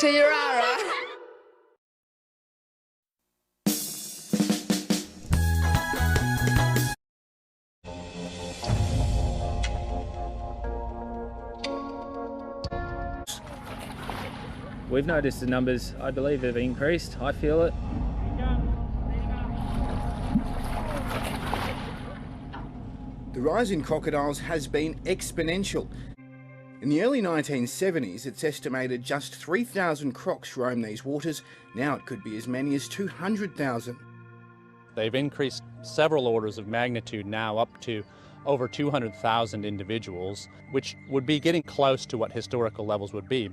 to Yirara. We've noticed the numbers, I believe, have increased. I feel it. The rise in crocodiles has been exponential. In the early 1970s, it's estimated just 3,000 crocs roam these waters. Now it could be as many as 200,000. They've increased several orders of magnitude now, up to over 200,000 individuals, which would be getting close to what historical levels would be.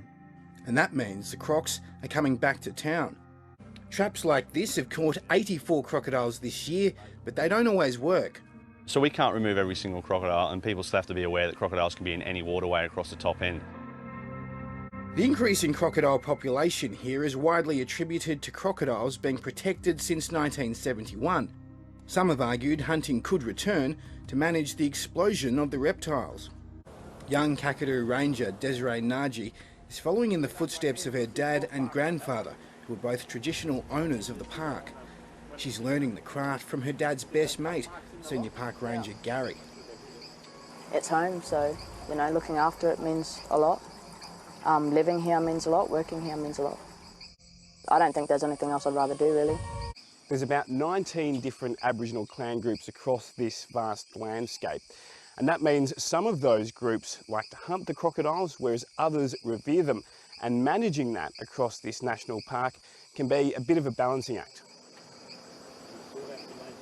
And that means the crocs are coming back to town. Traps like this have caught 84 crocodiles this year, but they don't always work. So we can't remove every single crocodile, and people still have to be aware that crocodiles can be in any waterway across the top end. The increase in crocodile population here is widely attributed to crocodiles being protected since 1971. Some have argued hunting could return to manage the explosion of the reptiles. Young Kakadu Ranger Desiree Naji is following in the footsteps of her dad and grandfather, who are both traditional owners of the park. She's learning the craft from her dad's best mate, Senior Park Ranger Gary. It's home, so, looking after it means a lot. Living here means a lot, working here means a lot. I don't think there's anything else I'd rather do, really. There's about 19 different Aboriginal clan groups across this vast landscape. And that means some of those groups like to hunt the crocodiles, whereas others revere them. And managing that across this national park can be a bit of a balancing act.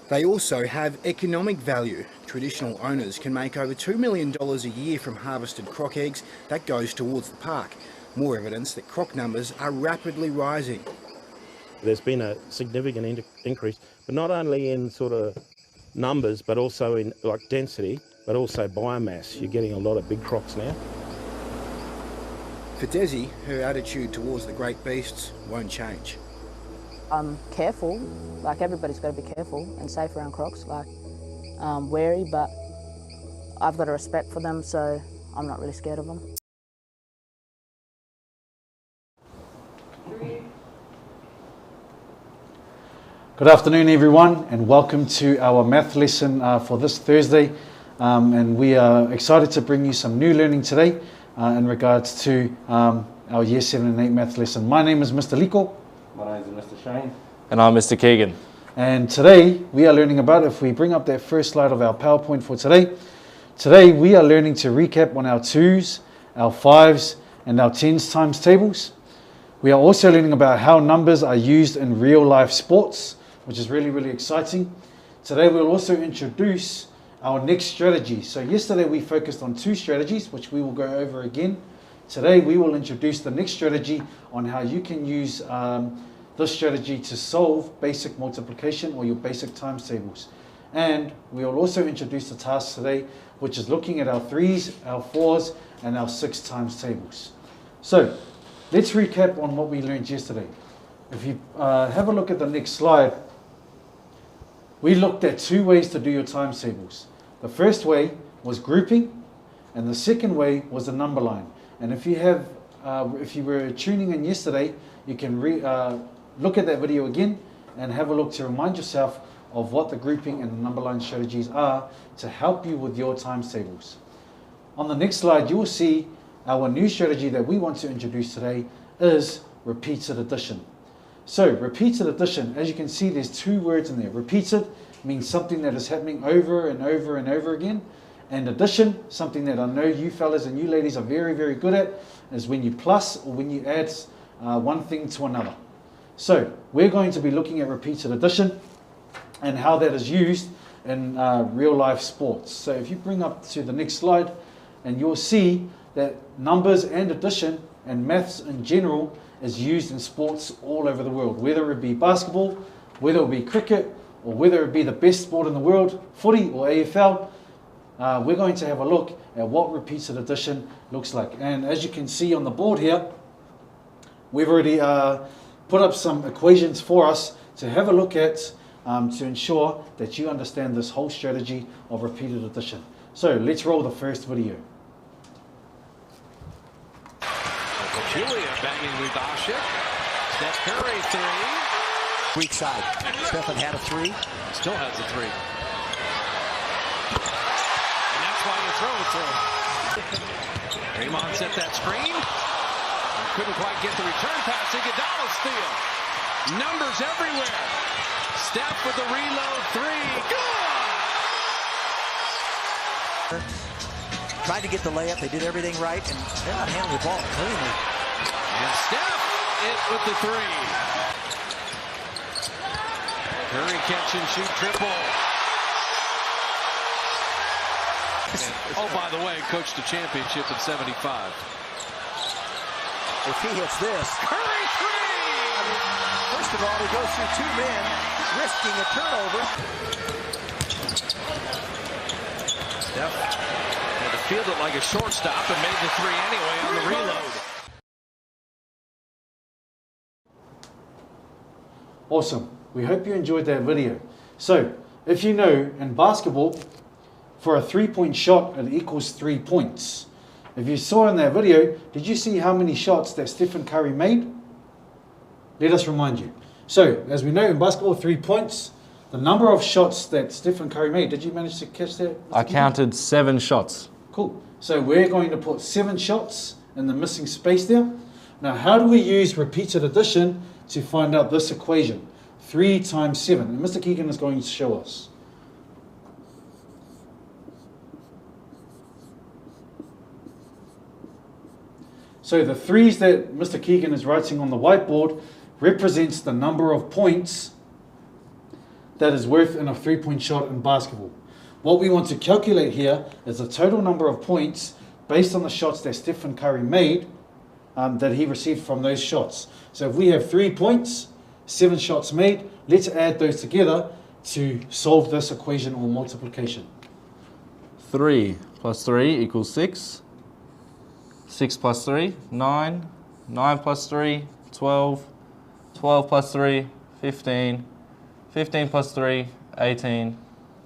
They also have economic value. Traditional owners can make over $2 million a year from harvested croc eggs. That goes towards the park. More evidence that croc numbers are rapidly rising. There's been a significant increase, but not only in sort of numbers, but also in density, but also biomass. You're getting a lot of big crocs now. For Desi, her attitude towards the great beasts won't change. I'm careful, everybody's got to be careful and safe around crocs, wary, but I've got a respect for them, so I'm not really scared of them. Good afternoon everyone, and welcome to our math lesson for this Thursday, and we are excited to bring you some new learning today in regards to our Year 7 and 8 math lesson. My name is Mr. Liko. My name is Mr. Shane. And I'm Mr. Keegan. And today we are learning about, if we bring up that first slide of our PowerPoint for today we are learning to recap on our 2s, our 5s and our 10s times tables. We are also learning about how numbers are used in real life sports, which is really, really exciting. Today we'll also introduce our next strategy. So yesterday we focused on 2 strategies, which we will go over again. Today we will introduce the next strategy on how you can use this strategy to solve basic multiplication or your basic times tables. And we will also introduce the task today, which is looking at our 3s, our 4s and our 6 times tables. So let's recap on what we learned yesterday. If you have a look at the next slide, we looked at 2 ways to do your times tables. The first way was grouping, and the second way was the number line. And if you were tuning in yesterday, you can look at that video again and have a look to remind yourself of what the grouping and the number line strategies are to help you with your times tables. On the next slide, you will see our new strategy that we want to introduce today is repeated addition. So repeated addition, as you can see, there's 2 words in there. Repeated means something that is happening over and over and over again. And addition, something that I know you fellas and you ladies are very, very good at, is when you plus or when you add one thing to another. So we're going to be looking at repeated addition and how that is used in real life sports. So if you bring up to the next slide, and you'll see that numbers and addition and maths in general is used in sports all over the world, whether it be basketball, whether it be cricket, or whether it be the best sport in the world, footy or AFL. We're going to have a look at what repeated addition looks like. And as you can see on the board here, we've already put up some equations for us to have a look at to ensure that you understand this whole strategy of repeated addition. So let's roll the first video. Julia banging with Ashik. Steph Curry three. Weak side. Stephen had a three. Still has a three. And that's why you throw it to him. Draymond set that screen. Couldn't quite get the return pass. Iguodala steal. Numbers everywhere. Steph with the reload three. Good! Tried to get the layup. They did everything right, and they're not handling the ball cleanly. And Steph it with the three. Curry catch and shoot triple. Oh, by the way, coached the championship in 75. If he hits this, Curry three! First of all, he goes through two men, risking a turnover. Steph had to field it like a shortstop and made the three anyway on the reload. Awesome. We hope you enjoyed that video. So, if you know, in basketball, for a 3-point shot, it equals 3 points. If you saw in that video, did you see how many shots that Stephen Curry made? Let us remind you. So, as we know in basketball, 3 points. The number of shots that Stephen Curry made, did you manage to catch that? I counted 7 shots. Cool. So we're going to put 7 shots in the missing space there. Now, how do we use repeated addition to find out this equation? 3 times 7. And Mr. Keegan is going to show us. So the 3's that Mr. Keegan is writing on the whiteboard represents the number of points that is worth in a 3-point shot in basketball. What we want to calculate here is the total number of points based on the shots that Stephen Curry made that he received from those shots. So if we have 3 points, 7 shots made, let's add those together to solve this equation or multiplication. 3 plus 3 equals 6. 6 plus 3, 9. 9 plus 3, 12. 12 plus 3, 15. 15 plus 3, 18.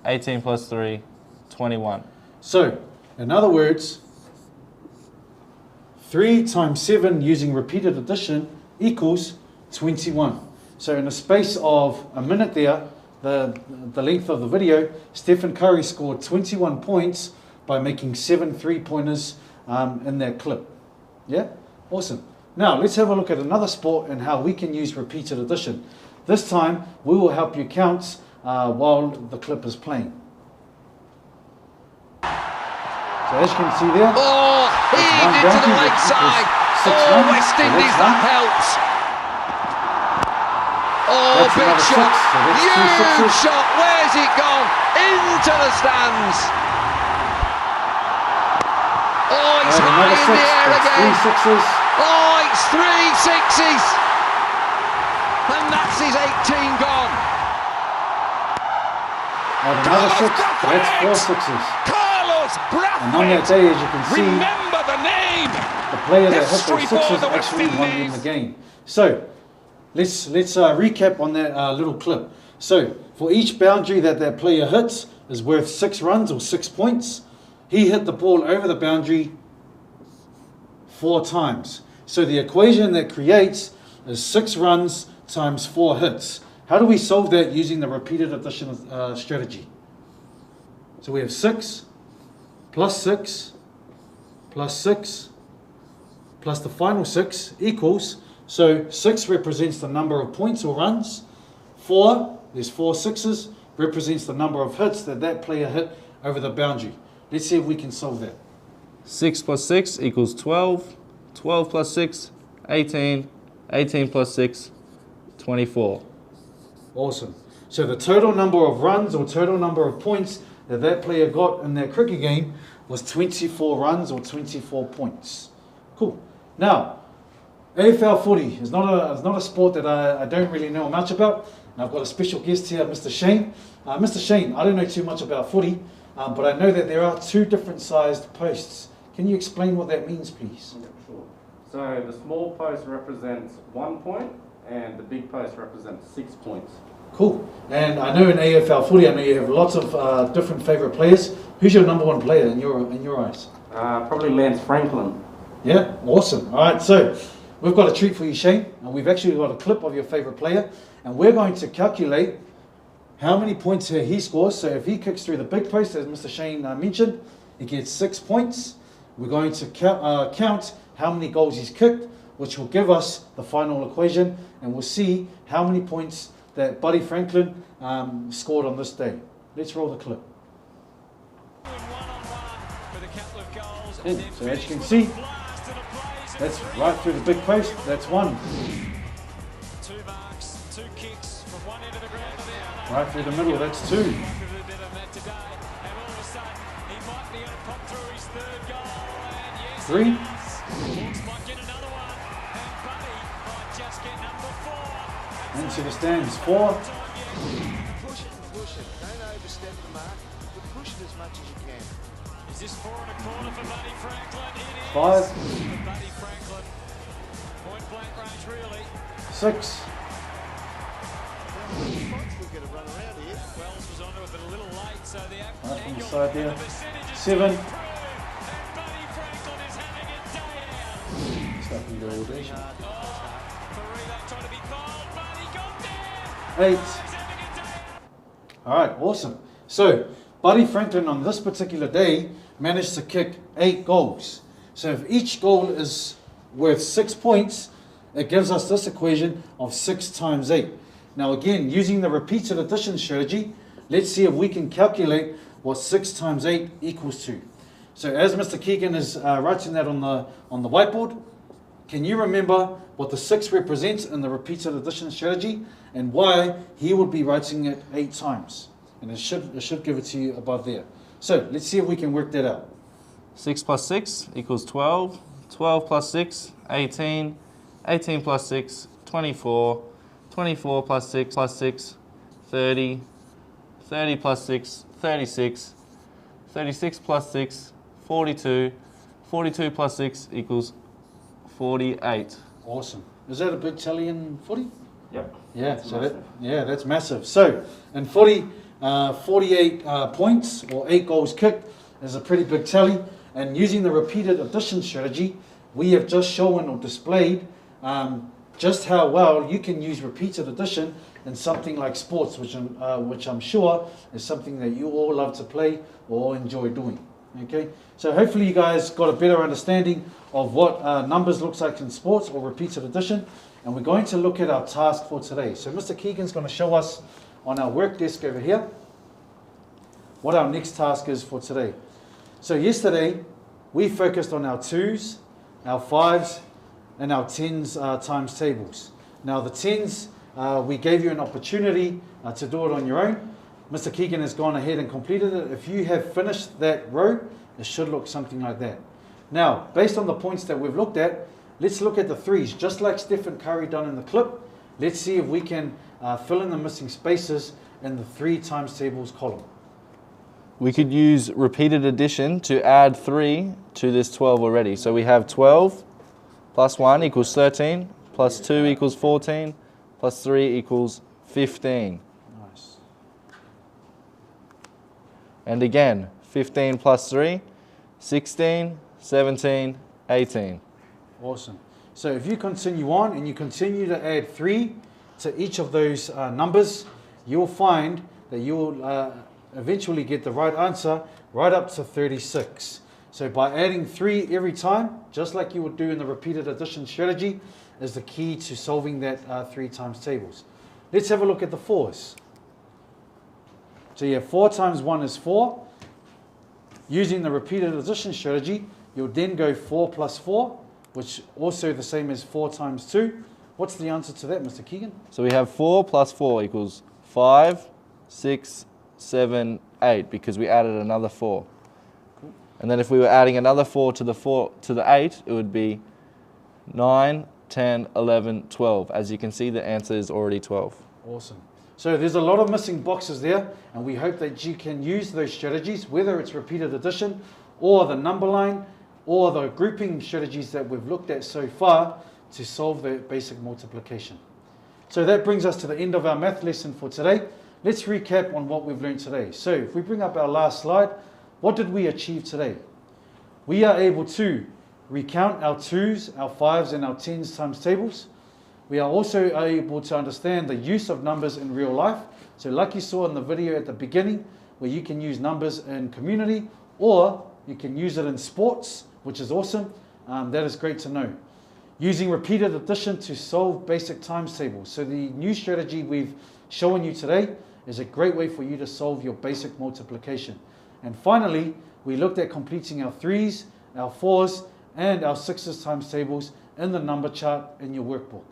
18 plus 3, 21. So, in other words, 3 times 7 using repeated addition equals 21. So in the space of a minute there, the length of the video, Stephen Curry scored 21 points by making 7 3-pointers in that clip. Yeah? Awesome. Now, let's have a look at another sport and how we can use repeated addition. This time, we will help you count while the clip is playing. So as you can see there, heaved into the leg side. West Indies, that helps. Big shot. Huge shot. Where's it gone? Into the stands. It's high in the air again. It's 3 sixes. And that's his 18 gone. Another 6, that's 4 sixes. And on that day, as you can see, remember the name. The player that hit those 6s actually won in the game. So, let's recap on that little clip. So, for each boundary that player hits is worth 6 runs or 6 points. He hit the ball over the boundary 4 times. So the equation that creates is 6 runs times 4 hits. How do we solve that using the repeated addition strategy? So we have 6 plus 6 plus 6 plus the final 6 equals, so 6 represents the number of points or runs. 4, there's 4 6s, represents the number of hits that player hit over the boundary. Let's see if we can solve that. 6 plus 6 equals 12. 12 plus 6, 18. 18 plus 6, 24. Awesome. So the total number of runs or total number of points that player got in that cricket game was 24 runs or 24 points. Cool. Now, AFL footy is not a sport that I don't really know much about. And I've got a special guest here, Mr. Shane. Mr. Shane, I don't know too much about footy, but I know that there are 2 different sized posts. Can you explain what that means, please? Yeah, sure. So the small post represents 1 point and the big post represents 6 points. Cool. And I know in AFL footy, I know you have lots of different favourite players. Who's your number 1 player in your eyes? Probably Lance Franklin. Yeah, awesome. All right, so we've got a treat for you, Shane, and we've actually got a clip of your favourite player, and we're going to calculate how many points he scores. So if he kicks through the big post, as Mr. Shane mentioned, he gets 6 points. We're going to count how many goals he's kicked, which will give us the final equation, and we'll see how many points that Buddy Franklin scored on this day. Let's roll the clip. So as you can see, that's right through the big post. That's one. Right through the middle, that's two. Three. Into the stands, four. Push it. Don't overstep the mark, but push it as much as you can. Is this 4 1/4 for Buddy Franklin? It is. Five. Buddy Franklin. Point blank range, really. 6. We'll get a run around here. Wells was onto it, but a little late, so the Right from the side there. 7. Stuff in the rotation. 8. Alright, awesome. So, Buddy Franklin on this particular day managed to kick 8 goals. So if each goal is worth 6 points, it gives us this equation of 6 times 8. Now again, using the repeated addition strategy, let's see if we can calculate what 6 times 8 equals to. So as Mr. Keegan is writing that on the whiteboard, can you remember what the 6 represents in the repeated addition strategy and why he would be writing it 8 times? And it should give it to you above there. So let's see if we can work that out. 6 plus 6 equals 12. 12 plus 6, 18. 18 plus 6, 24. 24 plus 6, 30. 30 plus 6, 36. 36 plus 6, 42. 42 plus 6 equals 48. Awesome. Is that a big tally in footy? Yep. Yeah, so that's massive. So in footy, 48 points or 8 goals kicked is a pretty big tally. And using the repeated addition strategy, we have just shown or displayed just how well you can use repeated addition in something like sports, which I'm sure is something that you all love to play or enjoy doing. Okay, so hopefully you guys got a better understanding of what numbers looks like in sports or repeated addition, and we're going to look at our task for today. So Mr. Keegan's going to show us on our work desk over here what our next task is for today. So yesterday we focused on our 2s, our 5s, and our 10s times tables. Now the 10s, we gave you an opportunity to do it on your own. Mr. Keegan has gone ahead and completed it. If you have finished that row, it should look something like that. Now, based on the points that we've looked at, let's look at the 3s. Just like Stephen Curry done in the clip, let's see if we can fill in the missing spaces in the 3 times tables column. We could use repeated addition to add 3 to this 12 already. So we have 12 plus 1 equals 13, plus 2 equals 14, plus 3 equals 15. Nice. And again, 15 plus 3, 16, 17, 18. Awesome. So if you continue on and you continue to add 3 to each of those numbers, you'll find that you'll eventually get the right answer right up to 36. So by adding 3 every time, just like you would do in the repeated addition strategy, is the key to solving that 3 times tables. Let's have a look at the 4s. So yeah, 4 times 1 is 4. Using the repeated addition strategy, you'll then go 4 plus 4, which also the same as 4 times 2. What's the answer to that, Mr. Keegan? So we have 4 plus 4 equals 5, 6, 7, 8, because we added another 4. Cool. And then if we were adding another 4 to the 8, it would be 9, 10, 11, 12. As you can see, the answer is already 12. Awesome. So there's a lot of missing boxes there, and we hope that you can use those strategies, whether it's repeated addition or the number line or the grouping strategies that we've looked at so far to solve the basic multiplication. So that brings us to the end of our math lesson for today. Let's recap on what we've learned today. So if we bring up our last slide, what did we achieve today? We are able to recount our 2s, our 5s and our 10s times tables. We are also able to understand the use of numbers in real life. So like you saw in the video at the beginning, where you can use numbers in community or you can use it in sports, which is awesome. That is great to know. Using repeated addition to solve basic times tables. So the new strategy we've shown you today is a great way for you to solve your basic multiplication. And finally, we looked at completing our 3s, our 4s, and our 6s times tables in the number chart in your workbook.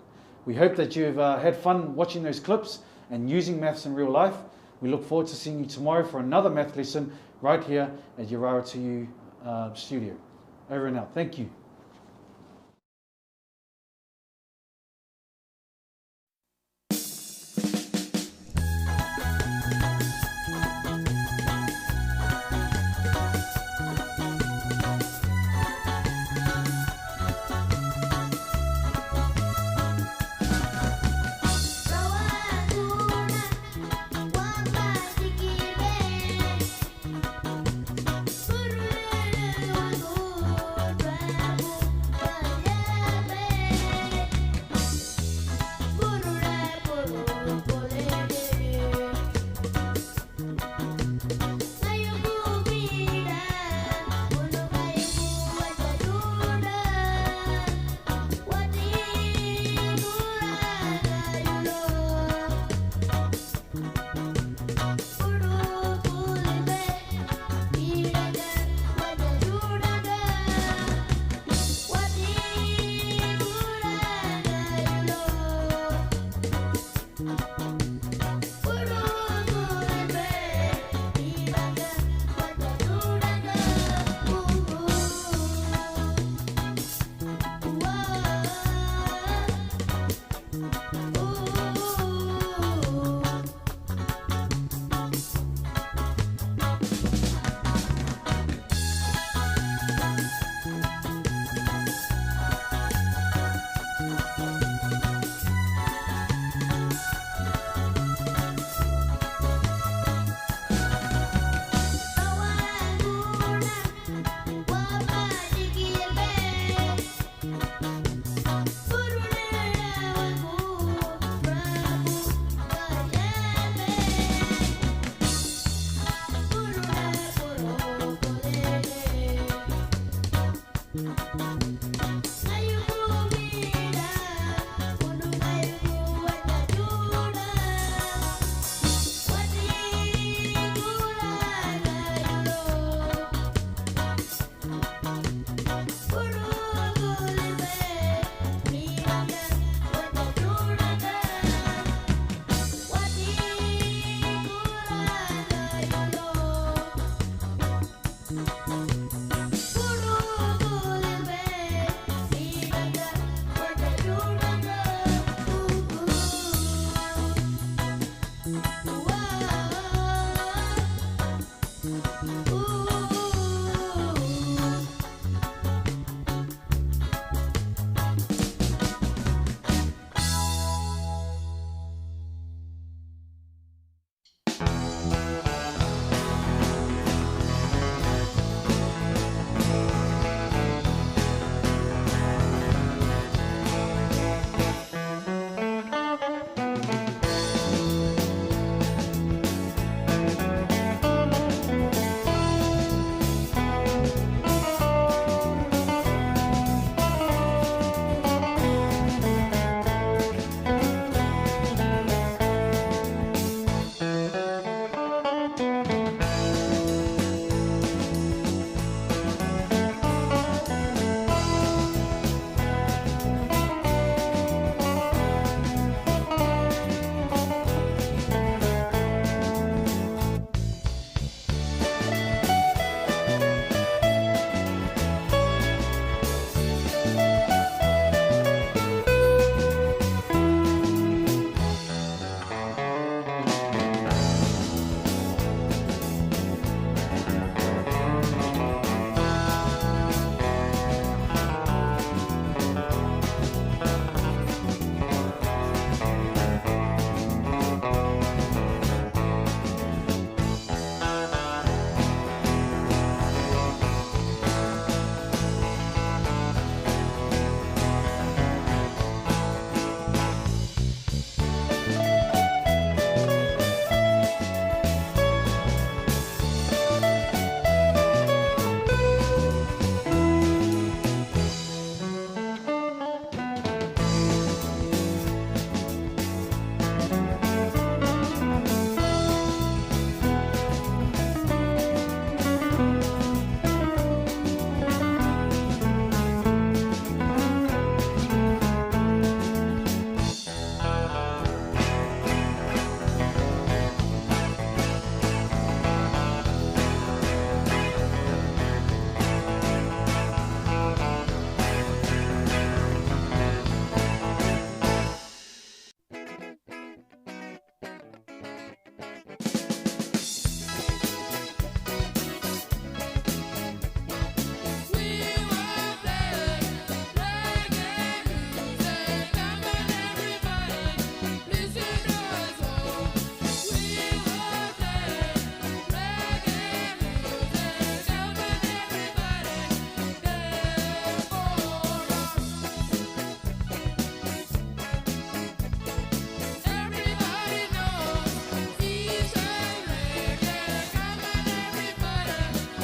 We hope that you've had fun watching those clips and using maths in real life. We look forward to seeing you tomorrow for another math lesson right here at Yirara to You studio. Over and out. Thank you.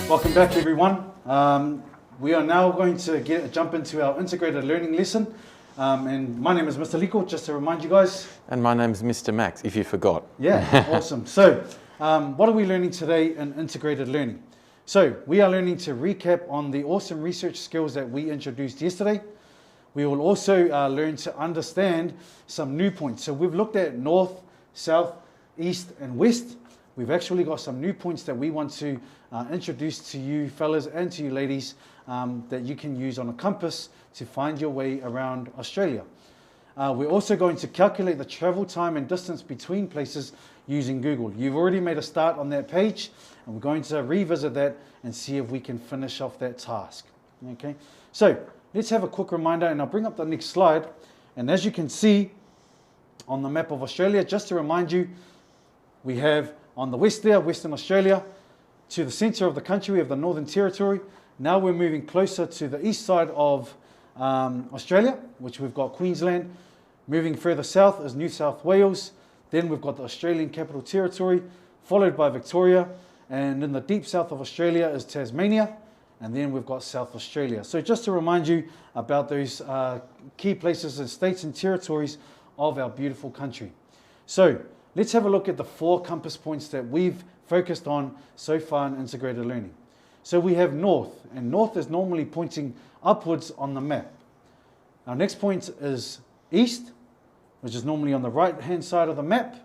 Welcome back, everyone. We are now going to jump into our integrated learning lesson. And my name is Mr. Liko, just to remind you guys. And my name's Mr. Max, if you forgot. Yeah, awesome. So, what are we learning today in integrated learning? So, we are learning to recap on the awesome research skills that we introduced yesterday. We will also learn to understand some new points. So, we've looked at north, south, east, and west. We've actually got some new points that we want to introduce to you fellas and to you ladies that you can use on a compass to find your way around Australia. We're also going to calculate the travel time and distance between places using Google. You've already made a start on that page, and we're going to revisit that and see if we can finish off that task. Okay, so let's have a quick reminder, and I'll bring up the next slide. And as you can see on the map of Australia, just to remind you, we have on the west there, Western Australia. To the centre of the country, we have the Northern Territory. Now we're moving closer to the east side of Australia, which we've got Queensland. Moving further south is New South Wales. Then we've got the Australian Capital Territory, followed by Victoria. And in the deep south of Australia is Tasmania. And then we've got South Australia. So just to remind you about those key places and states and territories of our beautiful country. So let's have a look at the 4 compass points that we've focused on so far in integrated learning. So we have north, and north is normally pointing upwards on the map. Our next point is east, which is normally on the right hand side of the map.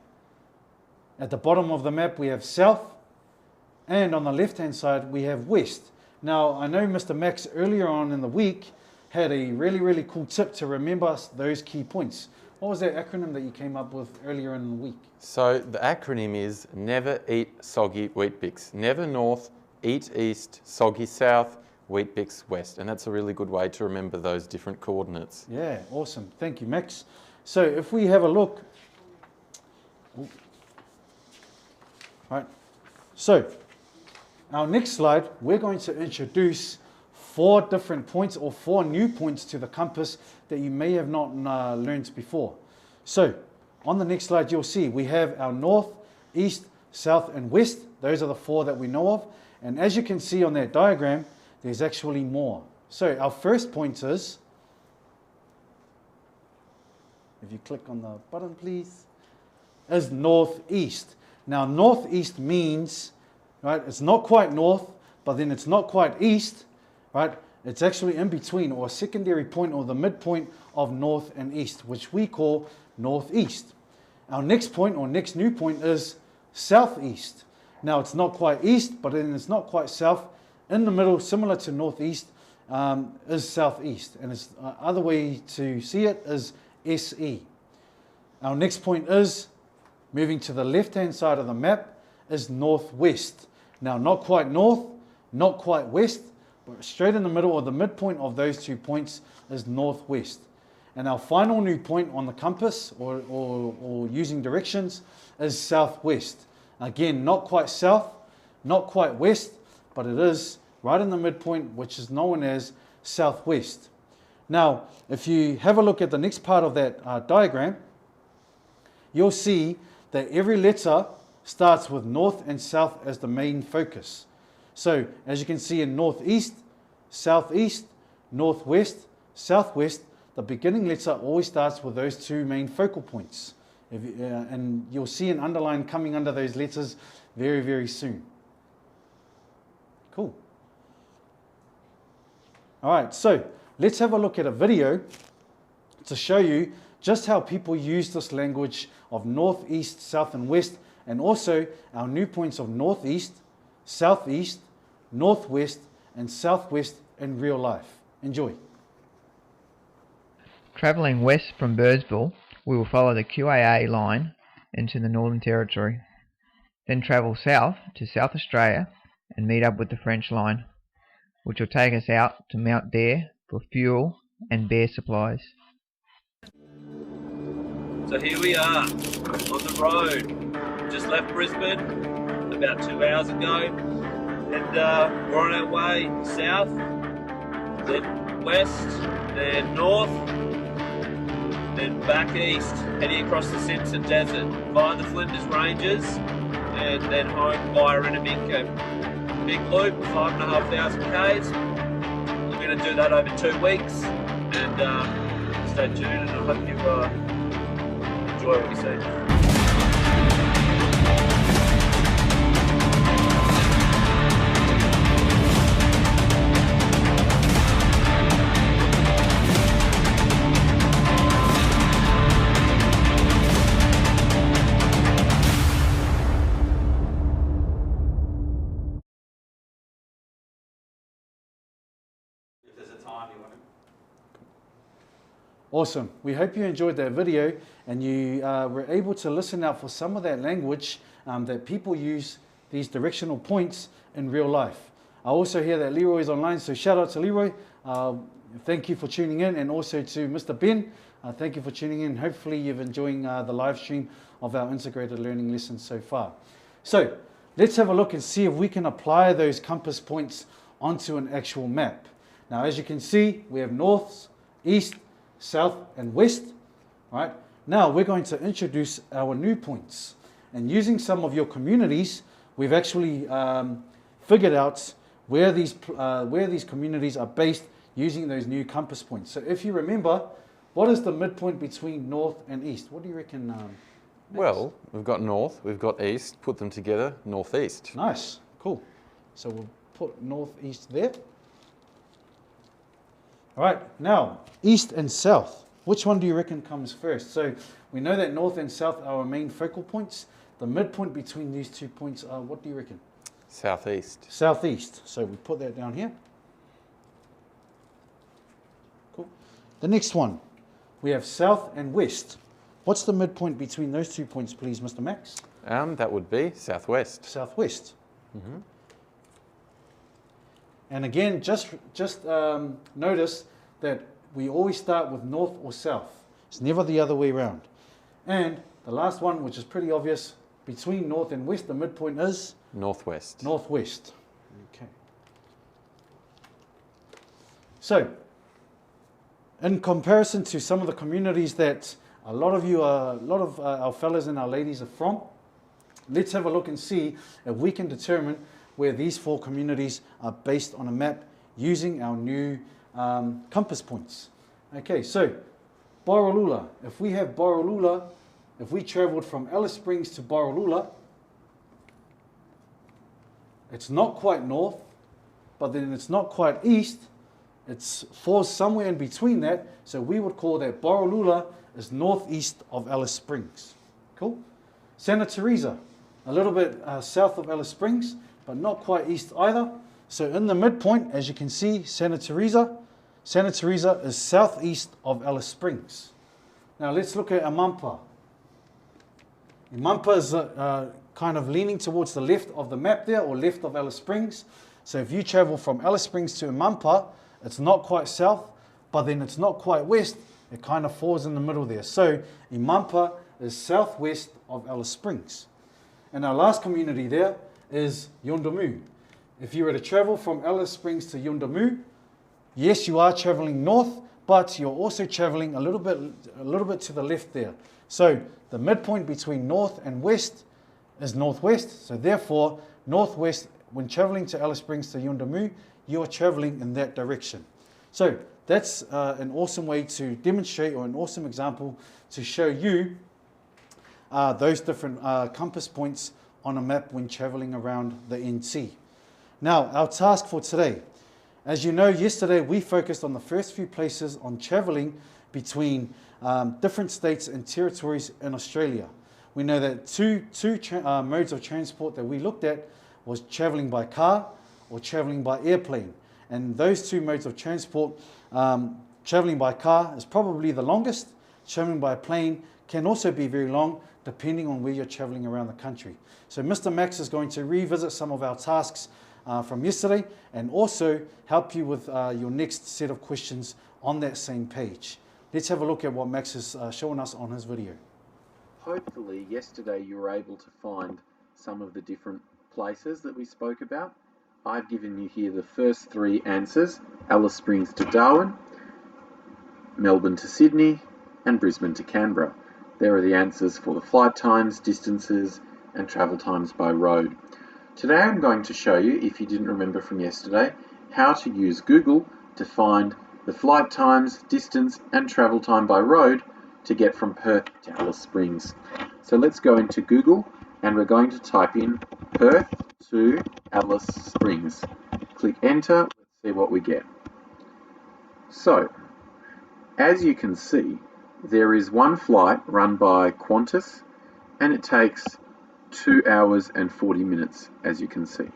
At the bottom of the map we have south, and on the left hand side we have west. Now I know Mr. Max earlier on in the week had a really cool tip to remember those key points. What was that acronym that you came up with earlier in the week? So the acronym is never eat soggy wheat bix. Never north, eat east, soggy south, wheat bix west. And that's a really good way to remember those different coordinates. Yeah, awesome. Thank you, Max. So if we have a look. Right. So our next slide, we're going to introduce 4 different points or 4 new points to the compass that you may have not learned before. So on the next slide, you'll see we have our north, east, south, and west. Those are the 4 that we know of. And as you can see on that diagram, there's actually more. So our first point is, if you click on the button, please, is northeast. Now, northeast means, right, it's not quite north, but then it's not quite east, right? It's actually in between, or a secondary point, or the midpoint of north and east, which we call northeast. Our next point, or next new point, is southeast. Now, it's not quite east, but then it's not quite south. In the middle, similar to northeast, is southeast. And the other way to see it is SE. Our next point is, moving to the left-hand side of the map, is northwest. Now, not quite north, not quite west, but straight in the middle, or the midpoint of those 2 points, is northwest. And our final new point on the compass, or using directions, is southwest. Again, not quite south, not quite west, but it is right in the midpoint, which is known as southwest. Now, if you have a look at the next part of that diagram, you'll see that every letter starts with north and south as the main focus. So, as you can see in northeast, southeast, northwest, southwest, the beginning letter always starts with those 2 main focal points. And you'll see an underline coming under those letters very soon. Cool. All right, so let's have a look at a video to show you just how people use this language of north, east, south, and west, and also our new points of northeast, southeast, northwest, and southwest in real life. Enjoy. Travelling west from Birdsville, we will follow the QAA line into the Northern Territory, then travel south to South Australia and meet up with the French line, which will take us out to Mount Dare for fuel and bear supplies. So here we are, on the road. Just left Brisbane about 2 hours ago, and we're on our way south, then west, then north, then back east, heading across the Simpson Desert, via the Flinders Ranges, and then home via Renaminko. big loop, 5,500 Ks. We're going to do that over 2 weeks, and stay tuned, and I hope you enjoy what you see. Awesome. We hope you enjoyed that video and you were able to listen out for some of that language that people use these directional points in real life. I also hear that Leroy is online, so shout out to Leroy. Thank you for tuning in, and also to Mr. Ben. Thank you for tuning in. Hopefully you've enjoying the live stream of our integrated learning lessons so far. So let's have a look and see if we can apply those compass points onto an actual map. Now, as you can see, we have north, east, south and west. Right now we're going to introduce our new points, and using some of your communities, we've actually figured out where these communities are based using those new compass points. So if you remember, what is the midpoint between north and east? What do you reckon? Well, we've got north, we've got east, put them together, northeast. Nice, cool. So we'll put northeast there. All right, now, east and south. Which one do you reckon comes first? So we know that north and south are our main focal points. The midpoint between these 2 points are, what do you reckon? Southeast. Southeast. So we put that down here. Cool. The next one, we have south and west. What's the midpoint between those 2 points, please, Mr. Max? That would be southwest. Southwest. Mm-hmm. And again, just notice that we always start with north or south. It's never the other way around. And the last one, which is pretty obvious, between north and west, the midpoint is? Northwest. Northwest. Okay. So, in comparison to some of the communities that a lot of our fellas and our ladies are from, let's have a look and see if we can determine where these 4 communities are based on a map using our new compass points. Okay, so Borroloola. If we have Borroloola, if we traveled from Alice Springs to Borroloola, it's not quite north, but then it's not quite east. It falls somewhere in between that, so we would call that Borroloola is northeast of Alice Springs. Cool? Santa Teresa, a little bit south of Alice Springs, but not quite east either. So in the midpoint, as you can see, Santa Teresa is southeast of Alice Springs. Now let's look at Imampa. Imampa is kind of leaning towards the left of the map there, or left of Alice Springs. So if you travel from Alice Springs to Imampa, it's not quite south, but then it's not quite west. It kind of falls in the middle there. So Imampa is southwest of Alice Springs. And our last community there is Yondamu. If you were to travel from Alice Springs to Yondamu, yes, you are traveling north, but you're also traveling a little bit to the left there. So the midpoint between north and west is northwest. So therefore, northwest, when traveling to Alice Springs to Yondamu, you are traveling in that direction. So that's an awesome way to demonstrate, or an awesome example to show you those different compass points on a map when traveling around the NT. Now, our task for today. As you know, yesterday we focused on the first few places on traveling between different states and territories in Australia. We know that two modes of transport that we looked at was traveling by car or traveling by airplane. And those 2 modes of transport, traveling by car is probably the longest. Traveling by plane can also be very long, depending on where you're traveling around the country. So Mr. Max is going to revisit some of our tasks from yesterday, and also help you with your next set of questions on that same page. Let's have a look at what Max is showing us on his video. Hopefully yesterday you were able to find some of the different places that we spoke about. I've given you here the first 3 answers: Alice Springs to Darwin, Melbourne to Sydney, and Brisbane to Canberra. There are the answers for the flight times, distances, and travel times by road. Today I'm going to show you, if you didn't remember from yesterday, how to use Google to find the flight times, distance and travel time by road to get from Perth to Alice Springs. So let's go into Google and we're going to type in Perth to Alice Springs. Click enter, let's see what we get. So, as you can see, there is one flight run by Qantas and it takes 2 hours and 40 minutes, as you can see.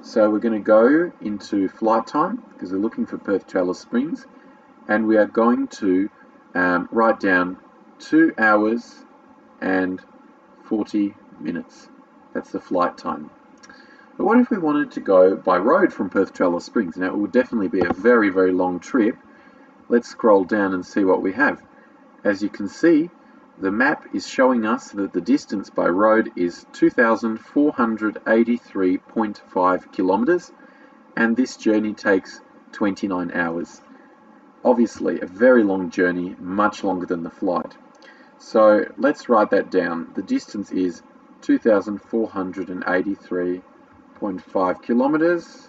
So we're going to go into flight time because we're looking for Perth to Alice Springs, and we are going to write down 2 hours and 40 minutes. That's the flight time. But what if we wanted to go by road from Perth to Alice Springs? Now it would definitely be a very, very long trip. Let's scroll down and see what we have. As you can see, the map is showing us that the distance by road is 2,483.5 kilometers, and this journey takes 29 hours. Obviously, a very long journey, much longer than the flight. So let's write that down. The distance is 2,483.5 kilometers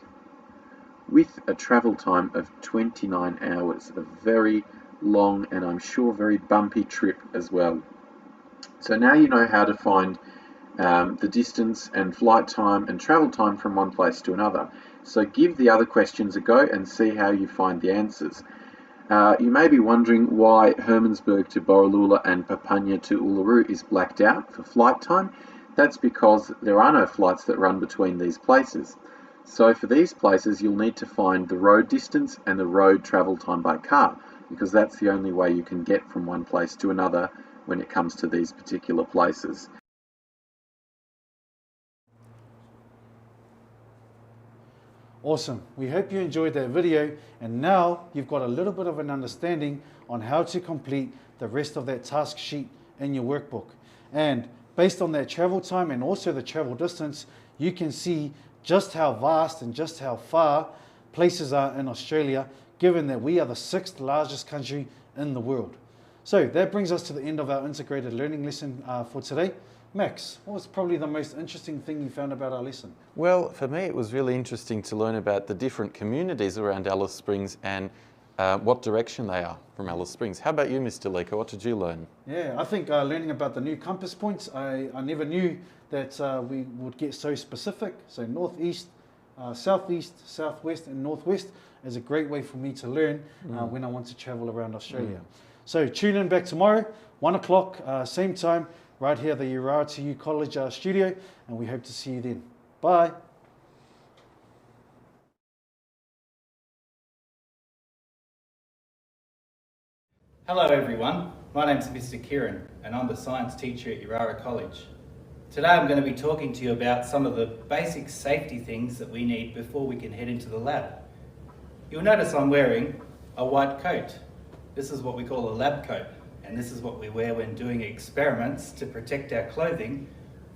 with a travel time of 29 hours. A very long and I'm sure very bumpy trip as well. So now you know how to find the distance and flight time and travel time from one place to another. So give the other questions a go and see how you find the answers. You may be wondering why Hermannsburg to Borroloola and Papunya to Uluru is blacked out for flight time. That's because there are no flights that run between these places. So for these places you'll need to find the road distance and the road travel time by car, because that's the only way you can get from one place to another when it comes to these particular places. Awesome. We hope you enjoyed that video, and now you've got a little bit of an understanding on how to complete the rest of that task sheet in your workbook. And based on that travel time and also the travel distance, you can see just how vast and just how far places are in Australia, given that we are the 6th largest country in the world. So that brings us to the end of our integrated learning lesson for today. Max, what was probably the most interesting thing you found about our lesson? Well, for me it was really interesting to learn about the different communities around Alice Springs and what direction they are from Alice Springs. How about you, Mr. Leaker? What did you learn? Yeah, I think learning about the new compass points, I never knew that we would get so specific. So northeast, southeast, southwest and northwest is a great way for me to learn when I want to travel around Australia. So tune in back tomorrow, 1 o'clock, same time, right here at the Yirara College studio, and we hope to see you then. Bye. Hello everyone, my name's Mr. Kieran and I'm the science teacher at Yirara College. Today I'm going to be talking to you about some of the basic safety things that we need before we can head into the lab. You'll notice I'm wearing a white coat. This is what we call a lab coat, and this is what we wear when doing experiments to protect our clothing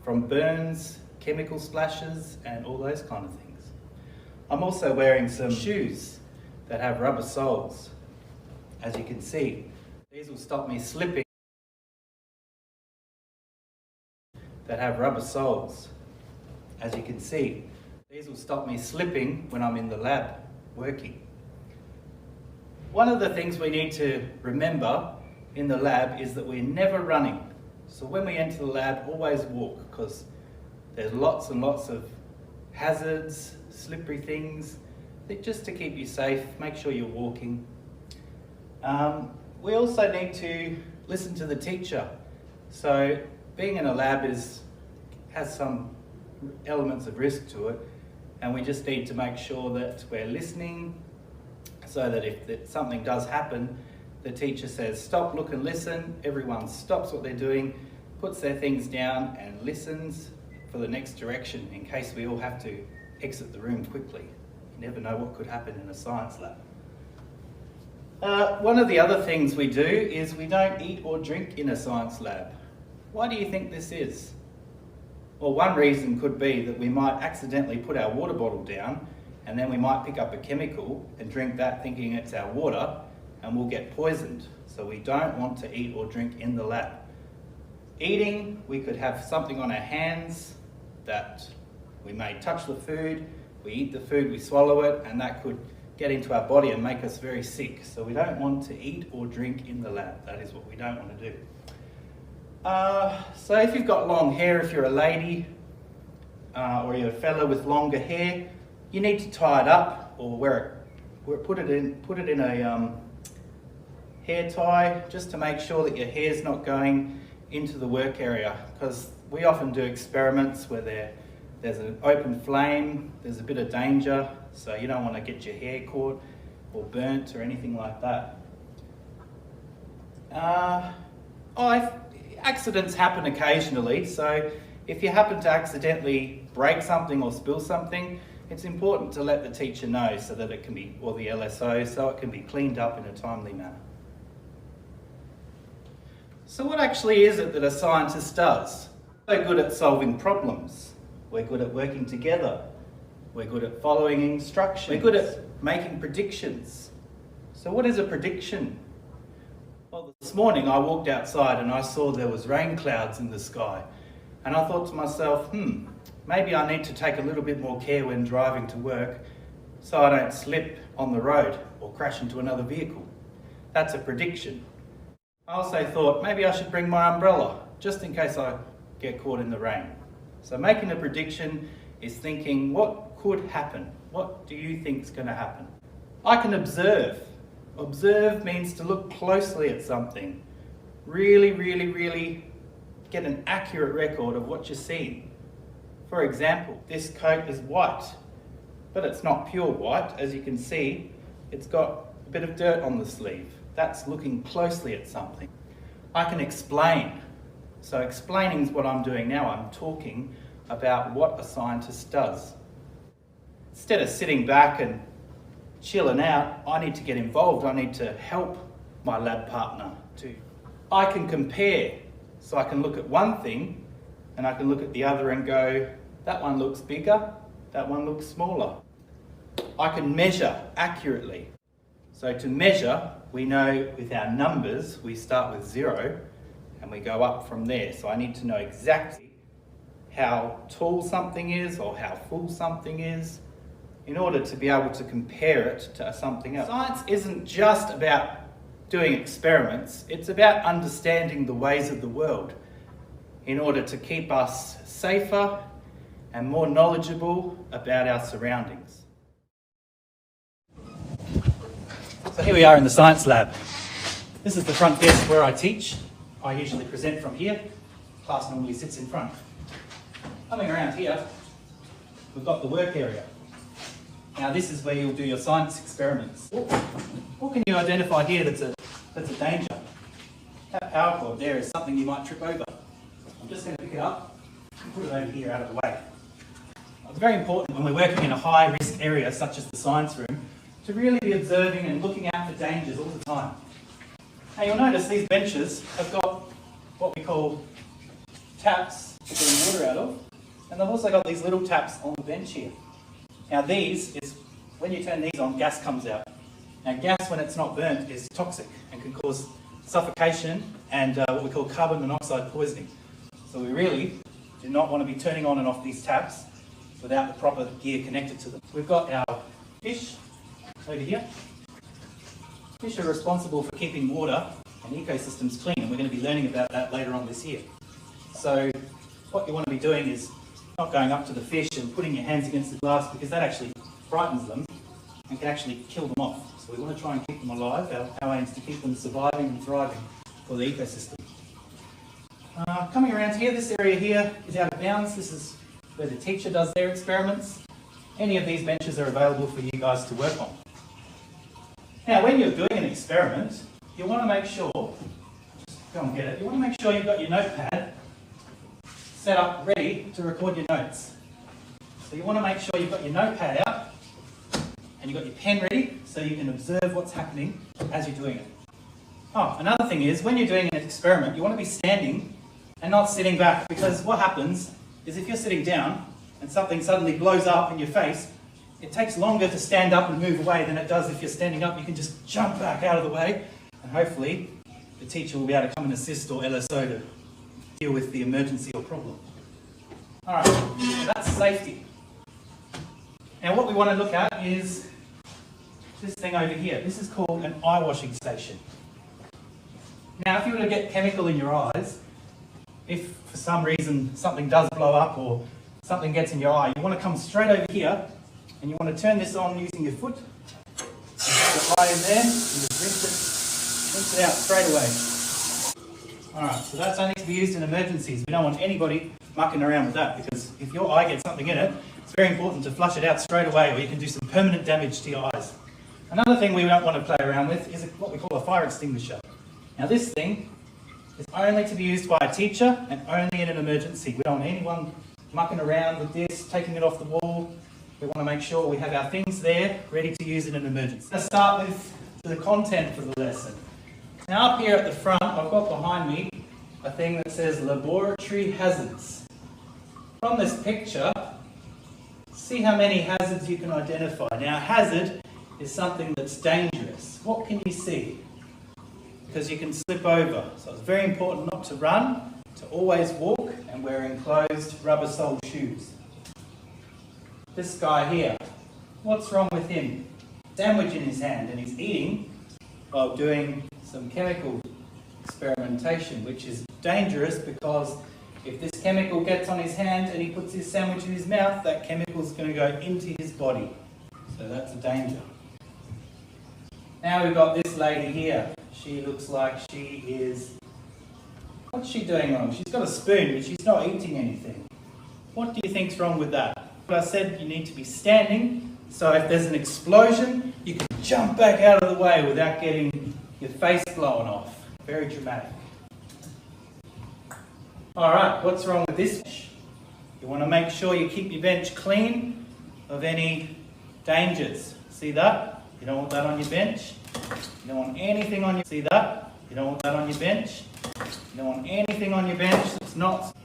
from burns, chemical splashes and all those kind of things. I'm also wearing some shoes that have rubber soles. As you can see, these will stop me slipping. That have rubber soles. As you can see, these will stop me slipping when I'm in the lab working. One of the things we need to remember in the lab is that we're never running. So when we enter the lab, always walk, because there's lots and lots of hazards, slippery things, just to keep you safe, make sure you're walking. We also need to listen to the teacher. So being in a lab has some elements of risk to it, and we just need to make sure that we're listening so that if something does happen, the teacher says stop, look and listen. Everyone stops what they're doing, puts their things down and listens for the next direction in case we all have to exit the room quickly. You never know what could happen in a science lab. One of the other things we do is we don't eat or drink in a science lab. Why do you think this is? Well, one reason could be that we might accidentally put our water bottle down and then we might pick up a chemical and drink that thinking it's our water, and we'll get poisoned. So we don't want to eat or drink in the lab. Eating, we could have something on our hands that We may touch the food, we eat the food, we swallow it, and that could get into our body and make us very sick. So we don't want to eat or drink in the lab. That is what we don't want to do. So if you've got long hair, if you're a lady or you're a fella with longer hair, you need to tie it up or put it in a hair tie just to make sure that your hair's not going into the work area, because we often do experiments where there's an open flame, there's a bit of danger, so you don't want to get your hair caught or burnt or anything like that. Accidents happen occasionally, so if you happen to accidentally break something or spill something, it's important to let the teacher know so that it can be, or the LSO, so it can be cleaned up in a timely manner. So what actually is it that a scientist does? We're good at solving problems. We're good at working together. We're good at following instructions. We're good at making predictions. So what is a prediction? Well, this morning I walked outside and I saw there was rain clouds in the sky. And I thought to myself, maybe I need to take a little bit more care when driving to work so I don't slip on the road or crash into another vehicle. That's a prediction. I also thought maybe I should bring my umbrella just in case I get caught in the rain. So making a prediction is thinking, what could happen? What do you think is going to happen? I can observe. Observe means to look closely at something. Really, really, really get an accurate record of what you're seeing. For example, this coat is white, but it's not pure white. As you can see, it's got a bit of dirt on the sleeve. That's looking closely at something. I can explain. So explaining is what I'm doing now. I'm talking about what a scientist does. Instead of sitting back and chilling out, I need to get involved. I need to help my lab partner too. I can compare. So I can look at one thing and I can look at the other and go, that one looks bigger, that one looks smaller. I can measure accurately. So to measure, we know with our numbers, we start with 0 and we go up from there. So I need to know exactly how tall something is or how full something is in order to be able to compare it to something else. Science isn't just about doing experiments, it's about understanding the ways of the world in order to keep us safer and more knowledgeable about our surroundings. So here we are in the science lab. This is the front desk where I teach. I usually present from here. Class normally sits in front. Coming around here, we've got the work area. Now this is where you'll do your science experiments. What can you identify here that's a danger? That power cord there is something you might trip over. I'm just going to pick it up and put it over here out of the way. It's very important when we're working in a high risk area such as the science room to really be observing and looking out for dangers all the time. Now you'll notice these benches have got what we call taps to bring water out of, and they've also got these little taps on the bench here. Now these is, when you turn these on, gas comes out. Now gas, when it's not burnt, is toxic and can cause suffocation and what we call carbon monoxide poisoning. So we really do not want to be turning on and off these taps without the proper gear connected to them. We've got our fish over here. Fish are responsible for keeping water and ecosystems clean, and we're going to be learning about that later on this year. So what you want to be doing is not going up to the fish and putting your hands against the glass, because that actually frightens them and can actually kill them off. So we want to try and keep them alive. Our aim is to keep them surviving and thriving for the ecosystem. Coming around here, this area here is out of bounds. This is where the teacher does their experiments. Any of these benches are available for you guys to work on. Now, when you're doing an experiment, you want to make sure, just go and get it, you want to make sure you've got your notepad set up ready to record your notes. So you want to make sure you've got your notepad out and you've got your pen ready so you can observe what's happening as you're doing it. Oh, another thing is, when you're doing an experiment, you want to be standing and not sitting back, because what happens is if you're sitting down and something suddenly blows up in your face, it takes longer to stand up and move away than it does if you're standing up. You can just jump back out of the way, and hopefully the teacher will be able to come and assist, or LSO, to deal with the emergency or problem. Alright, so that's safety. Now what we want to look at is this thing over here. This is called an eye washing station. Now if you were to get chemical in your eyes, if for some reason something does blow up or something gets in your eye, you want to come straight over here and you want to turn this on using your foot. You put it right in there and just rinse it out straight away. Alright, so that's only to be used in emergencies. We don't want anybody mucking around with that, because if your eye gets something in it, it's very important to flush it out straight away or you can do some permanent damage to your eyes. Another thing we don't want to play around with is what we call a fire extinguisher. Now this thing is only to be used by a teacher and only in an emergency. We don't want anyone mucking around with this, taking it off the wall. We want to make sure we have our things there ready to use in an emergency. Let's start with the content for the lesson. Now up here at the front, I've got behind me a thing that says laboratory hazards. From this picture, see how many hazards you can identify. Now a hazard is something that's dangerous. What can you see? Because you can slip over. So it's very important not to run, to always walk and wear enclosed rubber-soled shoes. This guy here, what's wrong with him? Sandwich in his hand and he's eating while doing some chemical experimentation, which is dangerous because if this chemical gets on his hand and he puts his sandwich in his mouth, that chemical is going to go into his body. So that's a danger. Now we've got this lady here. She looks like she is... What's she doing wrong? She's got a spoon, but she's not eating anything. What do you think's wrong with that? I said you need to be standing, so if there's an explosion, you can jump back out of the way without getting your face blown off. Very dramatic. Alright, what's wrong with this bench? You want to make sure you keep your bench clean of any dangers. See that? You don't want that on your bench. You don't want anything on your... See that? You don't want that on your bench. You don't want anything on your bench that's not...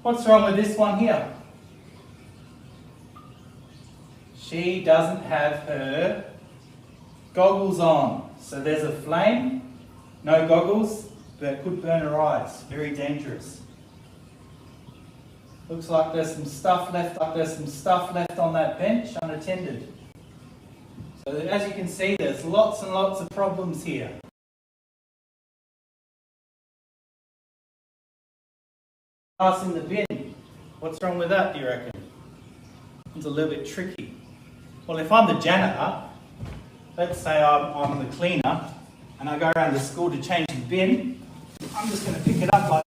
What's wrong with this one here? She doesn't have her goggles on. So there's a flame, no goggles, but it could burn her eyes. Very dangerous. Looks like there's some stuff left on that bench unattended. So as you can see, there's lots and lots of problems here. Glass in the bin. What's wrong with that, do you reckon? It's a little bit tricky. Well, if I'm the janitor, let's say I'm the cleaner, and I go around the school to change the bin, I'm just going to pick it up like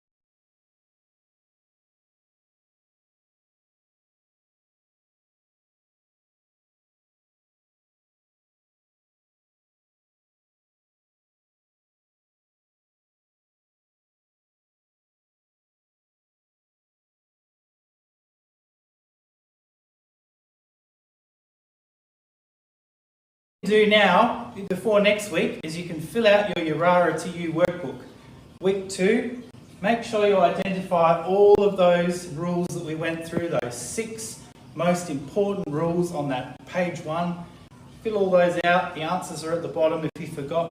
do now, before next week, is you can fill out your Yirara to You workbook. Week 2, make sure you identify all of those rules that we went through, those 6 most important rules on that page 1. Fill all those out, the answers are at the bottom if you forgot.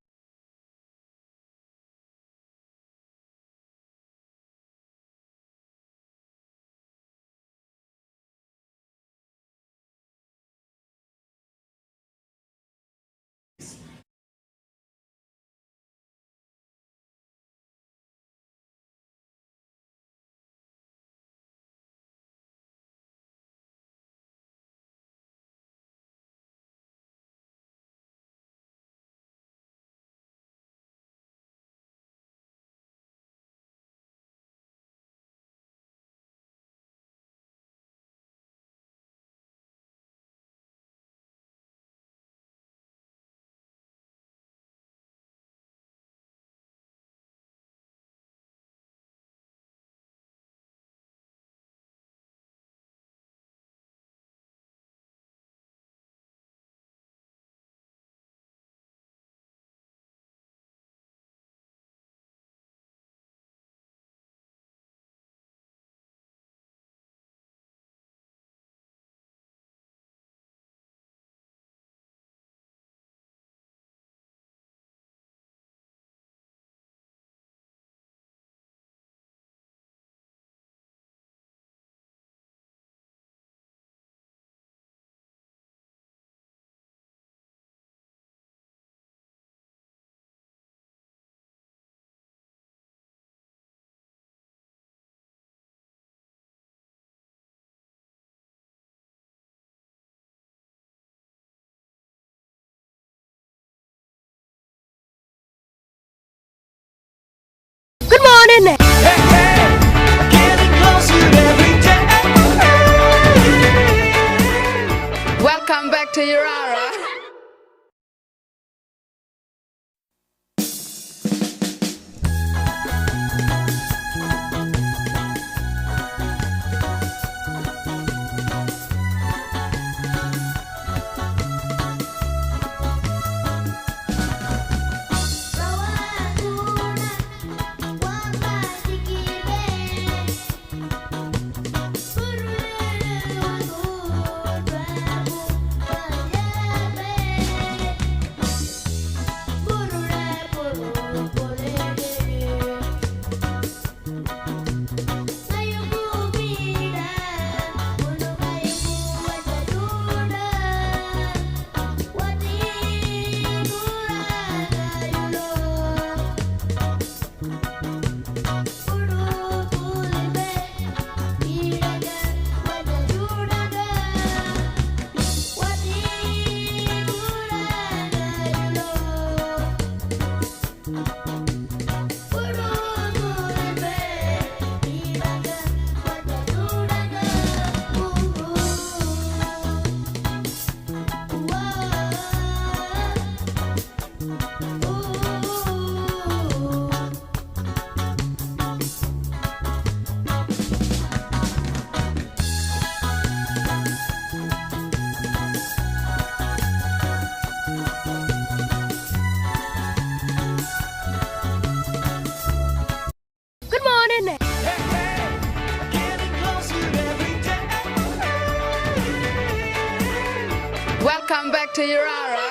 back to Yirara.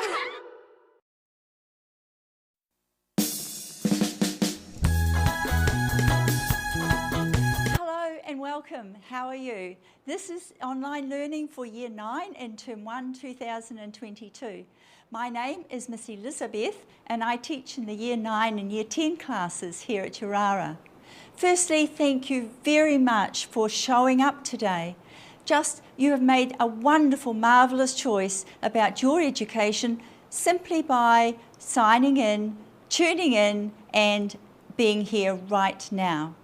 Hello and welcome. How are you? This is online learning for Year 9 in Term 1 2022. My name is Miss Elizabeth and I teach in the Year 9 and Year 10 classes here at Yirara. Firstly, thank you very much for showing up today. You have made a wonderful, marvellous choice about your education simply by signing in, tuning in and being here right now.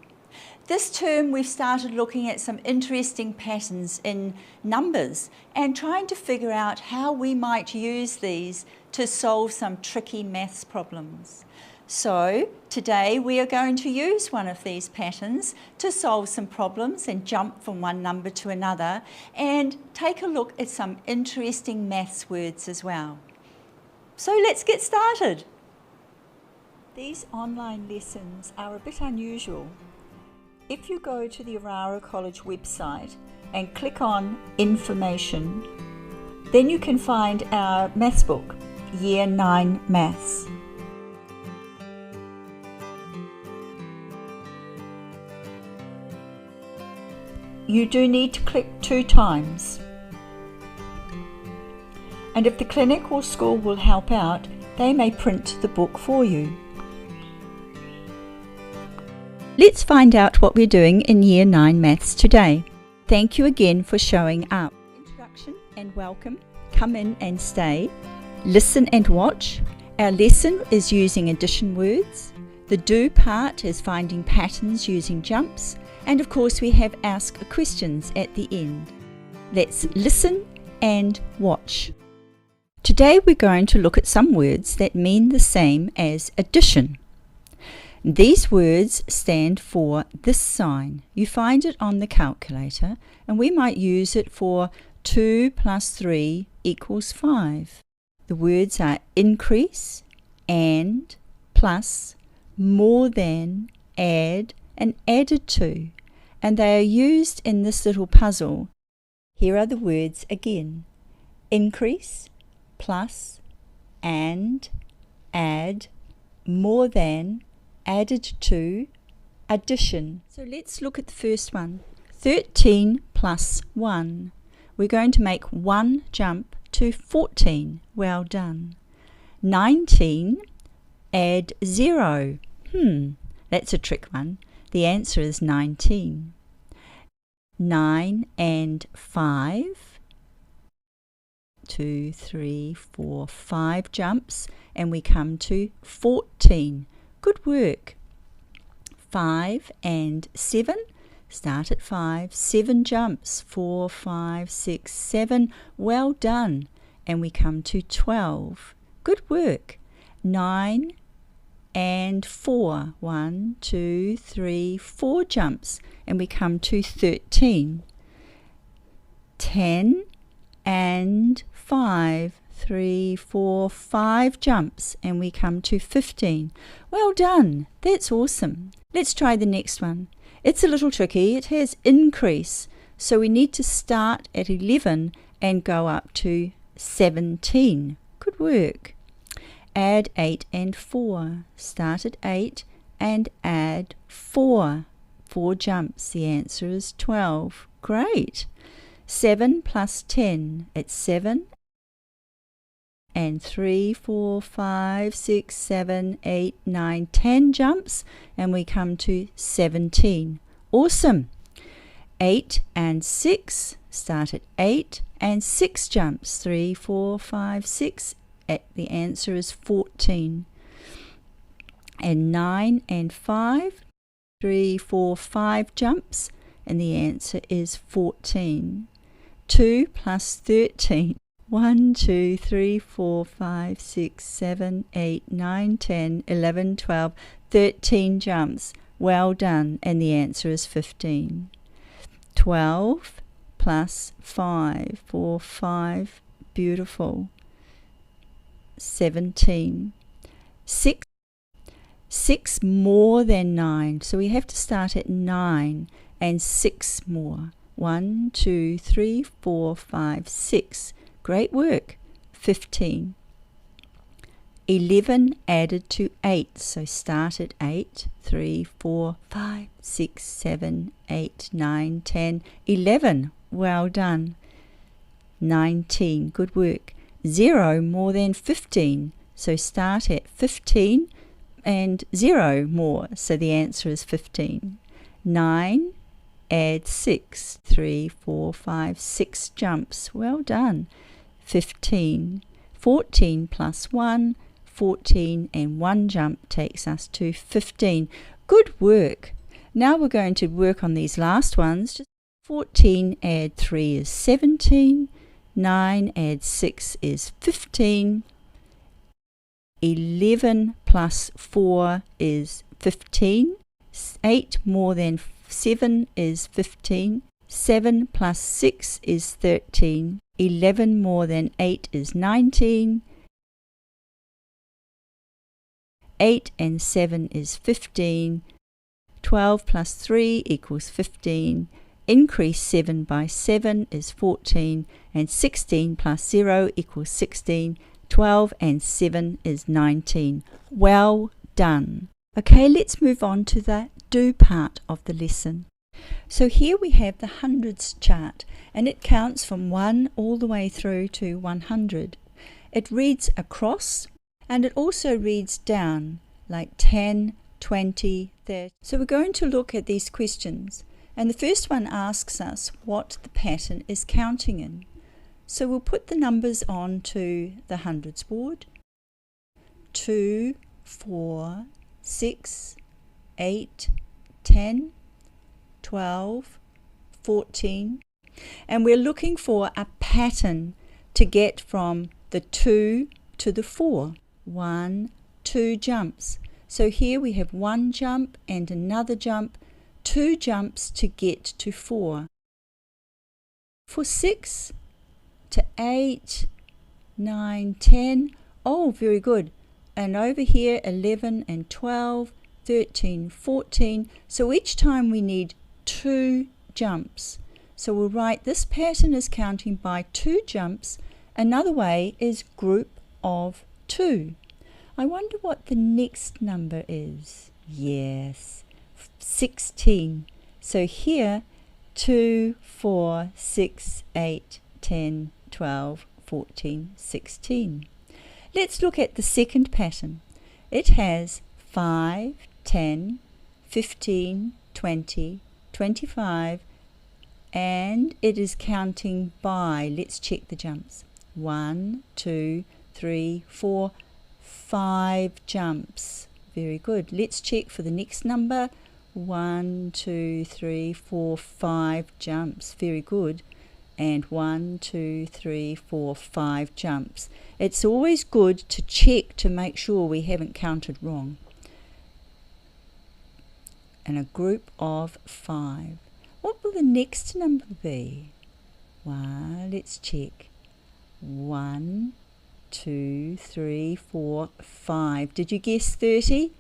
This term we've started looking at some interesting patterns in numbers and trying to figure out how we might use these to solve some tricky maths problems. So today we are going to use one of these patterns to solve some problems and jump from one number to another and take a look at some interesting maths words as well. So let's get started. These online lessons are a bit unusual. If you go to the Yirara College website and click on Information, then you can find our maths book, Year 9 Maths. You do need to click 2 times. And if the clinic or school will help out, they may print the book for you. Let's find out what we're doing in Year 9 Maths today. Thank you again for showing up. Introduction and welcome. Come in and stay. Listen and watch. Our lesson is using addition words. The do part is finding patterns using jumps. And of course we have ask questions at the end. Let's listen and watch. Today we're going to look at some words that mean the same as addition. These words stand for this sign. You find it on the calculator and we might use it for 2 plus 3 equals 5. The words are increase, and, plus, more than, add, and added to. And they are used in this little puzzle. Here are the words again. Increase, plus, and, add, more than, added to, addition. So let's look at the first one. 13 plus 1. We're going to make one jump to 14. Well done. 19, add 0. That's a trick one. The answer is 19. 9 and 5. 2, 3, 4, 5 jumps and we come to 14. Good work. 5 and 7. Start at 5. 7 jumps. 4, 5, 6, 7. Well done. And we come to 12. Good work. 9 and 4. 1, 2, 3, 4 jumps and we come to 13. 10 and 5. 3, 4, 5 jumps and we come to 15. Well done. That's awesome. Let's try the next one. It's a little tricky. It has increase. So we need to start at 11 and go up to 17. Good work. Add 8 and 4. Start at 8 and add 4. 4 jumps. The answer is 12. Great. 7 plus 10. It's 7 and 3, 4, 5, 6, 7, 8, 9, 10 jumps and we come to 17. Awesome. 8 and 6. Start at 8 and 6 jumps. 3, 4, 5, 6. The answer is 14. And 9 and 5. 3, 4, 5 jumps and the answer is 14. 2 plus 13. 1, 2, 3, 4, 5, 6, 7, 8, 9, 10, 11, 12, 13 jumps. Well done. And the answer is 15. 12 plus 5. 4, 5. Beautiful. 17. 6 more than 9. So we have to start at 9 and 6 more. 1, 2, 3, 4, 5, 6. Great work. 15. 11 added to 8, so start at 8, 3, 4, 5, 6, 7, 8, 9, 10, 11. Well done. 19. Good work. 0 more than 15, so start at 15 and 0 more, so the answer is 15. 9, add 6, 3, 4, 5, 6 jumps. Well done. 15. 14 plus 1, 14, and 1 jump takes us to 15. Good work. Now we're going to work on these last ones. 14 add 3 is 17. 9 add 6 is 15. 11 plus 4 is 15. 8 more than 7 is 15. 7 plus 6 is 13. 11 more than 8 is 19. 8 and 7 is 15. 12 plus 3 equals 15. Increase 7 by 7 is 14, and 16 plus 0 equals 16. 12 and 7 is 19. Well done. Okay, let's move on to the do part of the lesson. So here we have the hundreds chart, and it counts from 1 all the way through to 100. It reads across, and it also reads down, like 10, 20, 30. So we're going to look at these questions. And the first one asks us what the pattern is counting in. So we'll put the numbers on to the hundreds board. 2, 4, 6, 8, 10, 12, 14. And we're looking for a pattern to get from the 2 to the 4. 1, 2 jumps. So here we have 1 jump and another jump. 2 jumps to get to 4. For 6 to 8, 9, 10. Oh, very good. And over here 11 and 12, 13, 14. So each time we need 2 jumps. So we'll write this pattern is counting by 2 jumps. Another way is group of 2. I wonder what the next number is. Yes. 16. So here 2, 4, 6, 8, 10, 12, 14, 16. Let's look at the second pattern. It has 5, 10, 15, 20, 25, and it is counting by, let's check the jumps. 1, 2, 3, 4, 5 jumps. Very good. Let's check for the next number. 1, 2, 3, 4, 5 jumps. Very good. And 1, 2, 3, 4, 5 jumps. It's always good to check to make sure we haven't counted wrong. And a group of 5. What will the next number be? Well, let's check. 1, 2, 3, 4, 5. Did you guess 30?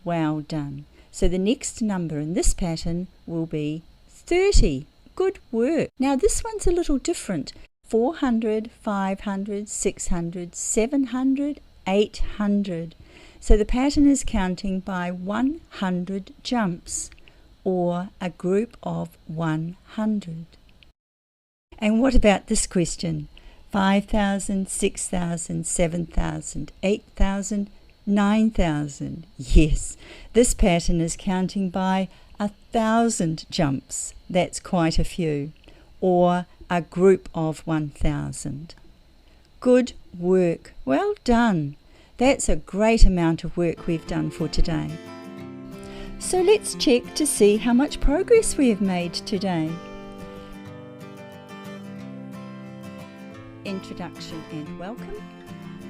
Well done. So the next number in this pattern will be 30. Good work. Now this one's a little different. 400, 500, 600, 700, 800. So the pattern is counting by 100 jumps, or a group of 100. And what about this question? 5,000, 6,000, 7,000, 8,000, 9,000. Yes, this pattern is counting by 1,000 jumps. That's quite a few. Or a group of 1,000. Good work. Well done. That's a great amount of work we've done for today. So let's check to see how much progress we have made today. Introduction and welcome.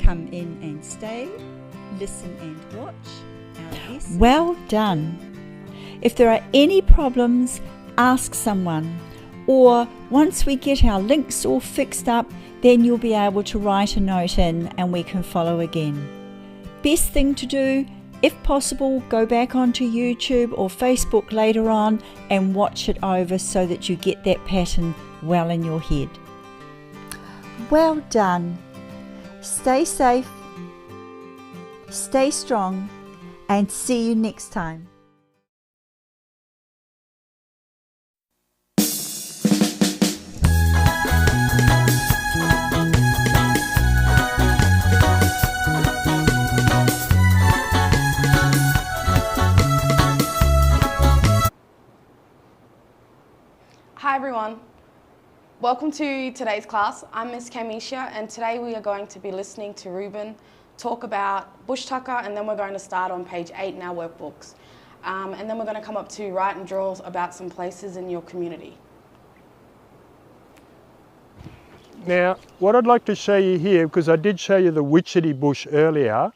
Come in and stay. Listen and watch. Our lesson. Well done. If there are any problems, ask someone. Or once we get our links all fixed up, then you'll be able to write a note in and we can follow again. Best thing to do, if possible, go back onto YouTube or Facebook later on and watch it over so that you get that pattern well in your head. Well done. Stay safe, stay strong, and see you next time. Hi everyone, welcome to today's class. I'm Miss Kamisha and today we are going to be listening to Ruben talk about bush tucker, and then we're going to start on page 8 in our workbooks. And then we're going to come up to write and draw about some places in your community. Now, what I'd like to show you here, because I did show you the witchetty bush earlier,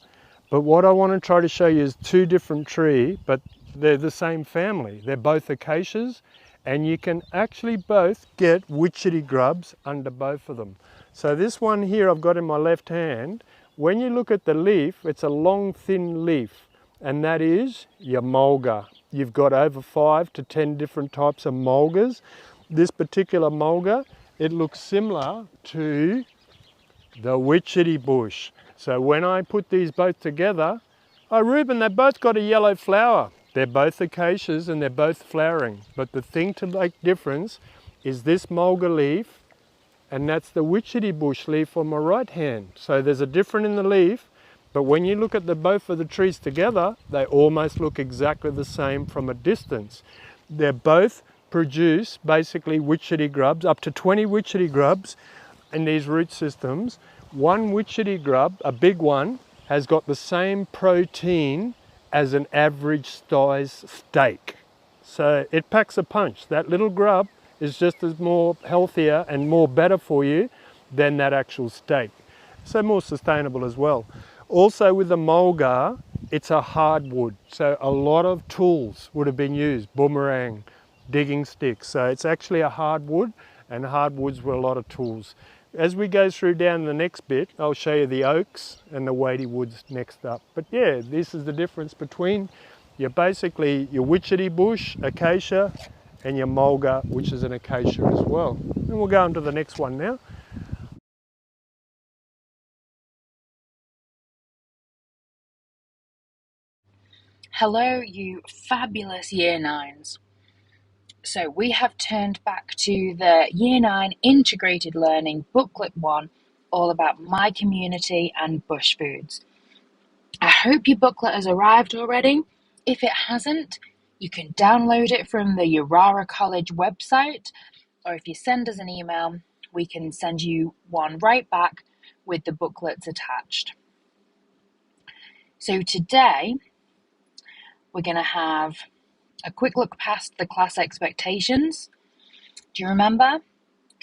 but what I want to try to show you is two different trees, but they're the same family. They're both acacias, and you can actually both get witchetty grubs under both of them. So this one here I've got in my left hand, when you look at the leaf, it's a long thin leaf, and that is your mulga. You've got over 5 to 10 different types of mulgas. This particular mulga, it looks similar to the witchetty bush. So when I put these both together, oh Ruben, they've both got a yellow flower. They're both acacias and they're both flowering. But the thing to make difference is this mulga leaf, and that's the witchetty bush leaf on my right hand. So there's a difference in the leaf, but when you look at both of the trees together, they almost look exactly the same from a distance. They both produce basically witchetty grubs, up to 20 witchetty grubs in these root systems. One witchetty grub, a big one, has got the same protein as an average size steak. So it packs a punch. That little grub is just as more healthier and more better for you than that actual steak. So more sustainable as well. Also with the mulga, it's a hardwood. So a lot of tools would have been used, boomerang, digging sticks. So it's actually a hardwood, and hardwoods were a lot of tools. As we go through down the next bit, I'll show you the oaks and the weighty woods next up. But yeah, this is the difference between your witchetty bush, acacia, and your mulga, which is an acacia as well. And we'll go on to the next one now. Hello, you fabulous Year 9s. So we have turned back to the Year 9 Integrated Learning Booklet 1, all about my community and bush foods. I hope your booklet has arrived already. If it hasn't, you can download it from the Yirara College website, or if you send us an email, we can send you one right back with the booklets attached. So today, we're going to have a quick look past the class expectations. Do you remember?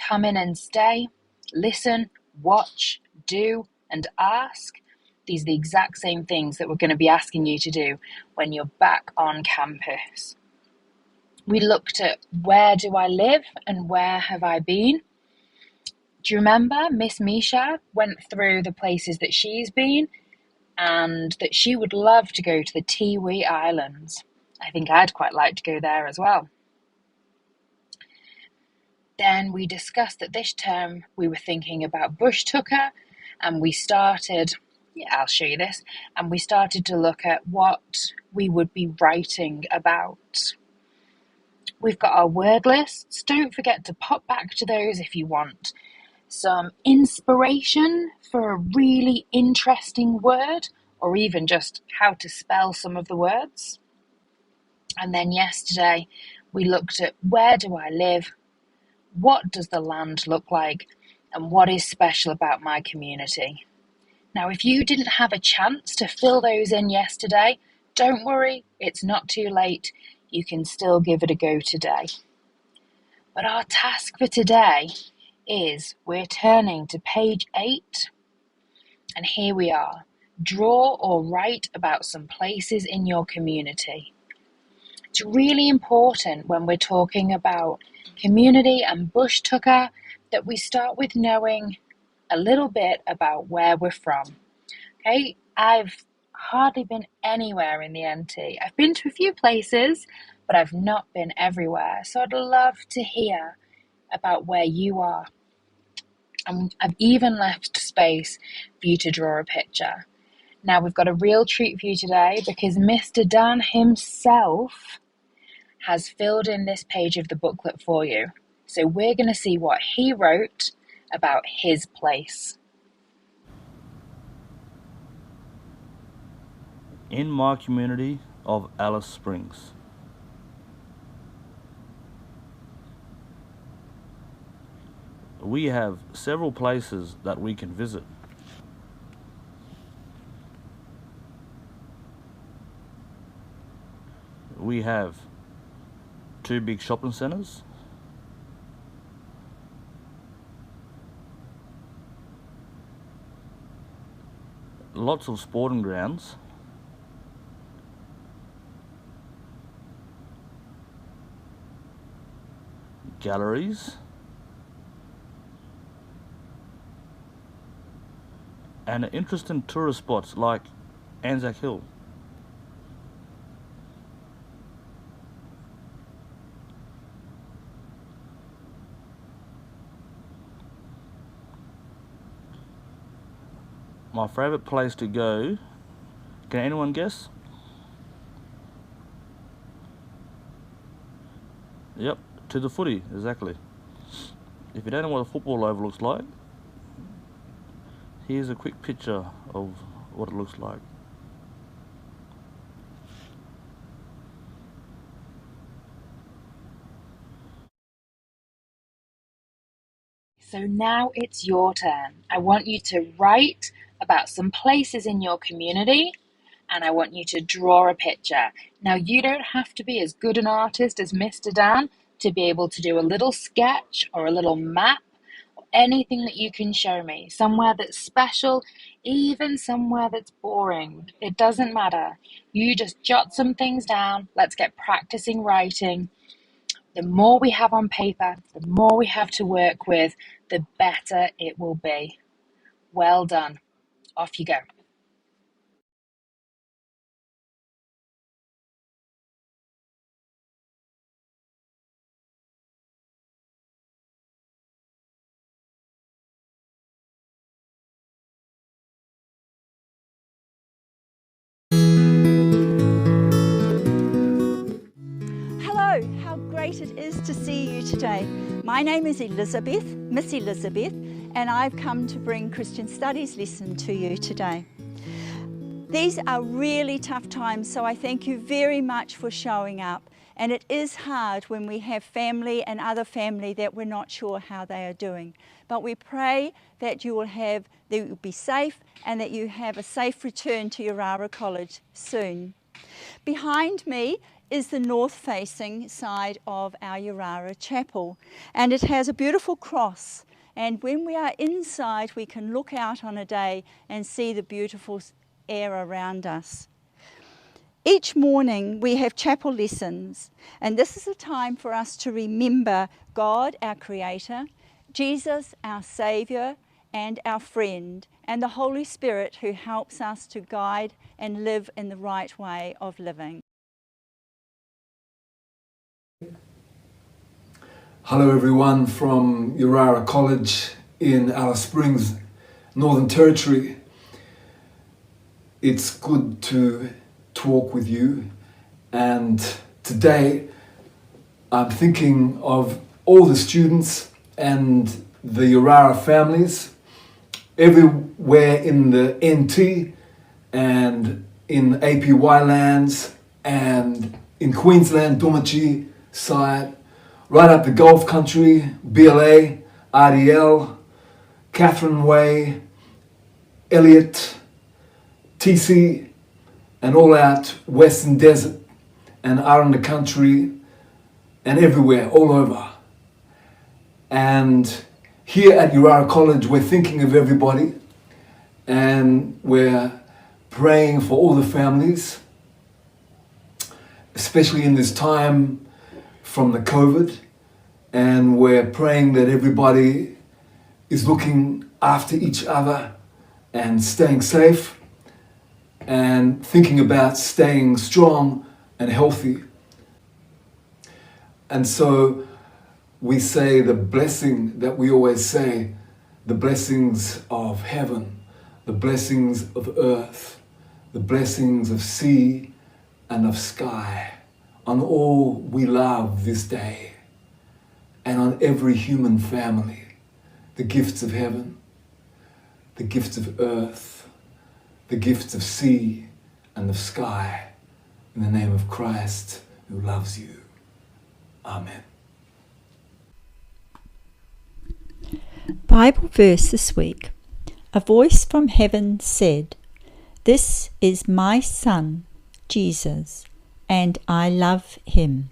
Come in and stay, listen, watch, do, and ask. These are the exact same things that we're going to be asking you to do when you're back on campus. We looked at where do I live and where have I been. Do you remember Miss Misha went through the places that she's been and that she would love to go to the Tiwi Islands. I think I'd quite like to go there as well. Then we discussed that this term we were thinking about bush tucker, and we started, I'll show you this, and we started to look at what we would be writing about. We've got our word lists. Don't forget to pop back to those if you want some inspiration for a really interesting word, or even just how to spell some of the words. And then yesterday we looked at where do I live, what does the land look like, and what is special about my community. Now, if you didn't have a chance to fill those in yesterday, don't worry, it's not too late. You can still give it a go today. But our task for today is we're turning to page 8, and here we are. Draw or write about some places in your community. It's really important when we're talking about community and bush tucker that we start with knowing a little bit about where we're from. Okay, I've hardly been anywhere in the NT. I've been to a few places, but I've not been everywhere. So I'd love to hear about where you are. And I've even left space for you to draw a picture. Now we've got a real treat for you today because Mr. Dan himself has filled in this page of the booklet for you. So we're going to see what he wrote about his place. In my community of Alice Springs, we have several places that we can visit. We have 2 big shopping centres, lots of sporting grounds, galleries, and interesting tourist spots like Anzac Hill. My favourite place to go, can anyone guess? Yep, to the footy, exactly. If you don't know what a football oval looks like, here's a quick picture of what it looks like. So now it's your turn. I want you to write about some places in your community and I want you to draw a picture. Now you don't have to be as good an artist as Mr. Dan to be able to do a little sketch or a little map or anything that you can show me. Somewhere that's special, even somewhere that's boring. It doesn't matter. You just jot some things down. Let's get practicing writing. The more we have on paper, the more we have to work with, the better it will be. Well done. Off you go. Hello, how great it is to see you today. My name is Elizabeth, Miss Elizabeth, and I've come to bring Christian Studies lesson to you today. These are really tough times, so I thank you very much for showing up. And it is hard when we have family and other family that we're not sure how they are doing. But we pray that you will be safe and that you have a safe return to Yirara College soon. Behind me is the north-facing side of our Yirara Chapel, and it has a beautiful cross. And when we are inside, we can look out on a day and see the beautiful air around us. Each morning we have chapel lessons, and this is a time for us to remember God, our Creator, Jesus, our Saviour, and our friend, and the Holy Spirit who helps us to guide and live in the right way of living. Hello everyone from Yirara College in Alice Springs, Northern Territory. It's good to talk with you, and today I'm thinking of all the students and the Yirara families everywhere in the NT and in APY lands and in Queensland, Dumachi side, right up the Gulf Country, BLA, RDL, Catherine Way, Elliott, TC, and all out Western Desert and out in the country and everywhere, all over. And here at Yirara College, we're thinking of everybody and we're praying for all the families, especially in this time from the COVID, and we're praying that everybody is looking after each other and staying safe and thinking about staying strong and healthy. And so we say the blessing that we always say, the blessings of heaven, the blessings of earth, the blessings of sea and of sky on all we love this day, and on every human family, the gifts of heaven, the gifts of earth, the gifts of sea and of sky, in the name of Christ who loves you. Amen. Bible verse this week. A voice from heaven said, "This is my Son, Jesus, and I love him.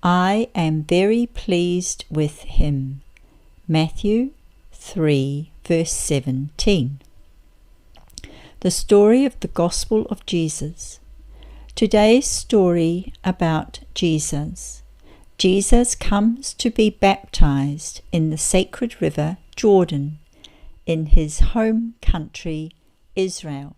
I am very pleased with him." Matthew 3 verse 17. The story of the Gospel of Jesus. Today's story about Jesus. Jesus comes to be baptized in the sacred river Jordan in his home country, Israel.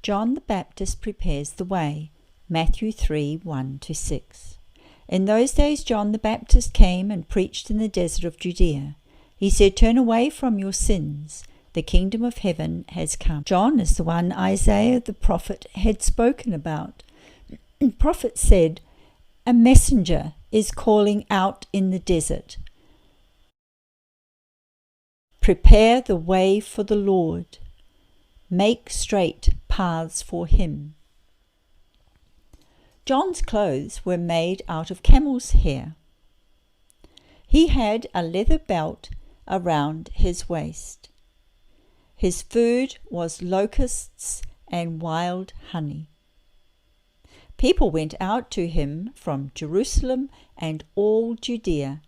John the Baptist prepares the way. Matthew 3 1-6. In those days John the Baptist came and preached in the desert of Judea. He said, "Turn away from your sins. The kingdom of heaven has come." John is the one Isaiah the prophet had spoken about. The prophet said, "A messenger is calling out in the desert. Prepare the way for the Lord. Make straight paths for him." John's clothes were made out of camel's hair. He had a leather belt around his waist. His food was locusts and wild honey. People went out to him from Jerusalem and all Judea.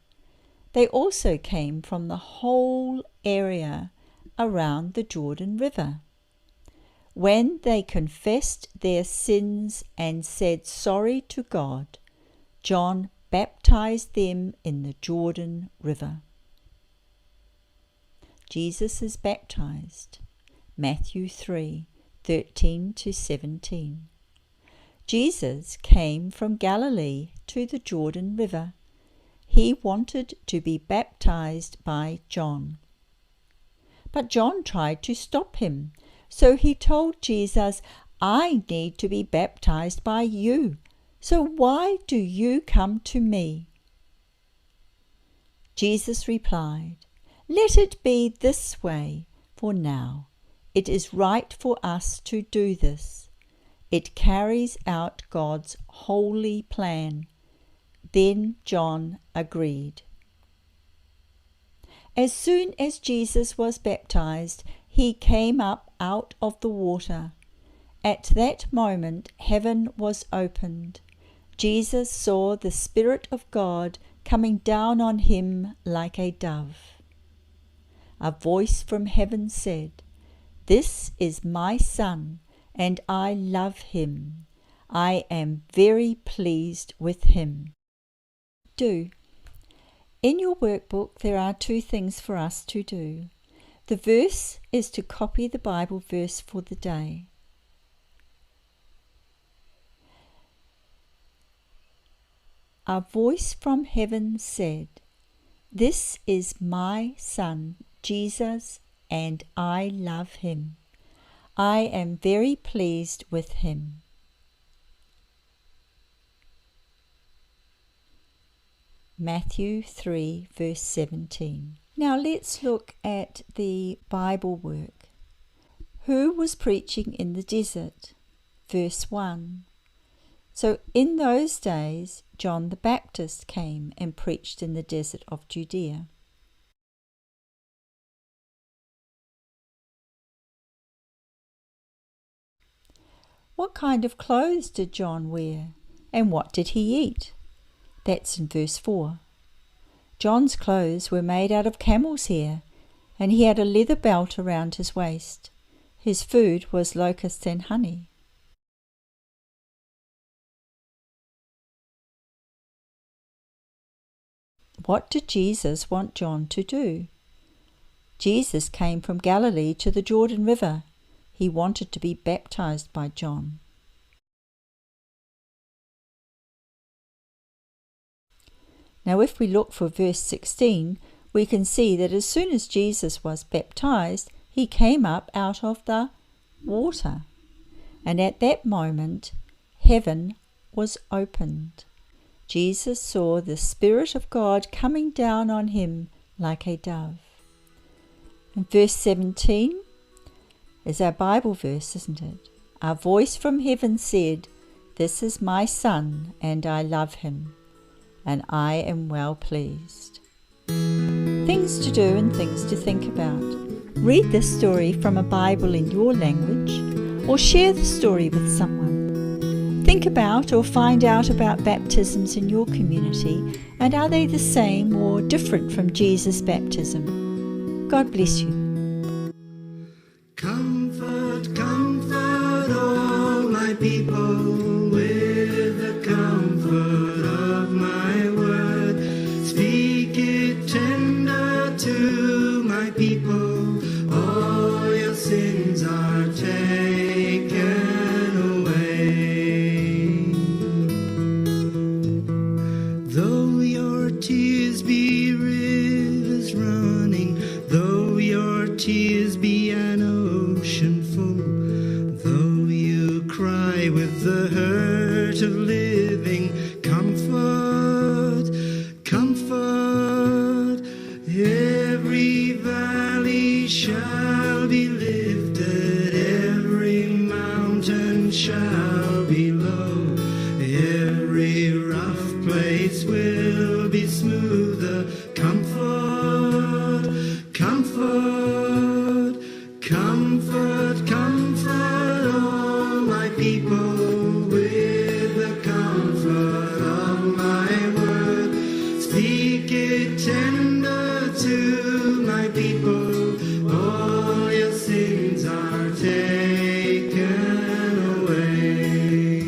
They also came from the whole area around the Jordan River. When they confessed their sins and said sorry to God, John baptized them in the Jordan River. Jesus is baptized. Matthew 3 13-17. Jesus came from Galilee to the Jordan River. He wanted to be baptized by John. But John tried to stop him. So he told Jesus, "I need to be baptized by you. So why do you come to me?" Jesus replied, "Let it be this way for now. It is right for us to do this. It carries out God's holy plan." Then John agreed. As soon as Jesus was baptized, he came up out of the water. At that moment, heaven was opened. Jesus saw the Spirit of God coming down on him like a dove. A voice from heaven said, "This is my Son, and I love him. I am very pleased with him." In your workbook, there are two things for us to do. The verse is to copy the Bible verse for the day. A voice from heaven said, "This is my Son, Jesus, and I love him. I am very pleased with him." Matthew 3 verse 17. Now let's look at the Bible work. Who was preaching in the desert? Verse 1. So in those days John the Baptist came and preached in the desert of Judea. What kind of clothes did John wear, and what did he eat? That's in verse 4. John's clothes were made out of camel's hair, and he had a leather belt around his waist. His food was locusts and honey. What did Jesus want John to do? Jesus came from Galilee to the Jordan River. He wanted to be baptized by John. Now if we look for verse 16, we can see that as soon as Jesus was baptized, he came up out of the water. And at that moment, heaven was opened. Jesus saw the Spirit of God coming down on him like a dove. And verse 17 is our Bible verse, isn't it? A voice from heaven said, "This is my Son, and I love him, and I am well pleased." Things to do and things to think about. Read this story from a Bible in your language, or share the story with someone. Think about or find out about baptisms in your community, and are they the same or different from Jesus' baptism? God bless you. Comfort, comfort all my people with the comfort of my word. Speak it tender to my people. All your sins are taken away. Though your tears be rivers running, though your tears be an ocean full, though you cry with the hurt of living, comfort, comfort. Every valley shall be lifted, every mountain shall be low, every rough place will be smoother. Comfort, comfort, comfort, comfort all my people with the comfort of my word. Speak it tender to my people. All your sins are taken away.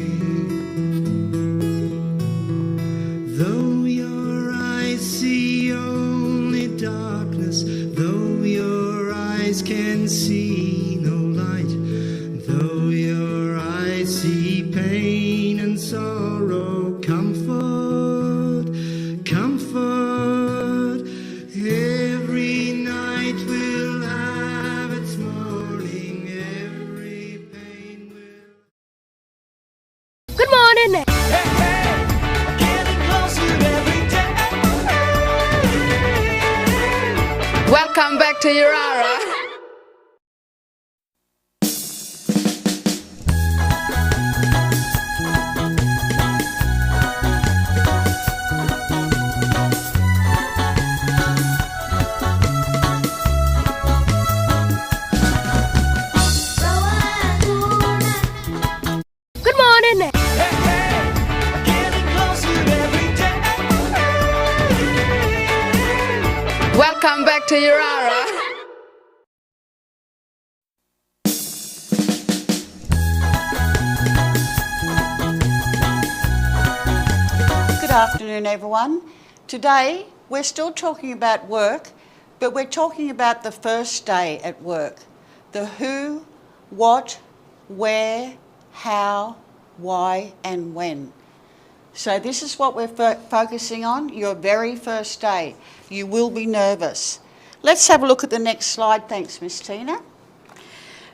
Though your eyes see only darkness, though your eyes can see no light, though your eyes see pain and sorrow, comfort, comfort. Every night will have its morning, every pain will... Good morning. Welcome back to Yirara. Good morning. Welcome back to Yirara. Good afternoon, everyone. Today, we're still talking about work, but we're talking about the first day at work. The who, what, where, how, why, and when. So this is what we're focusing on, your very first day. You will be nervous. Let's have a look at the next slide. Thanks, Miss Tina.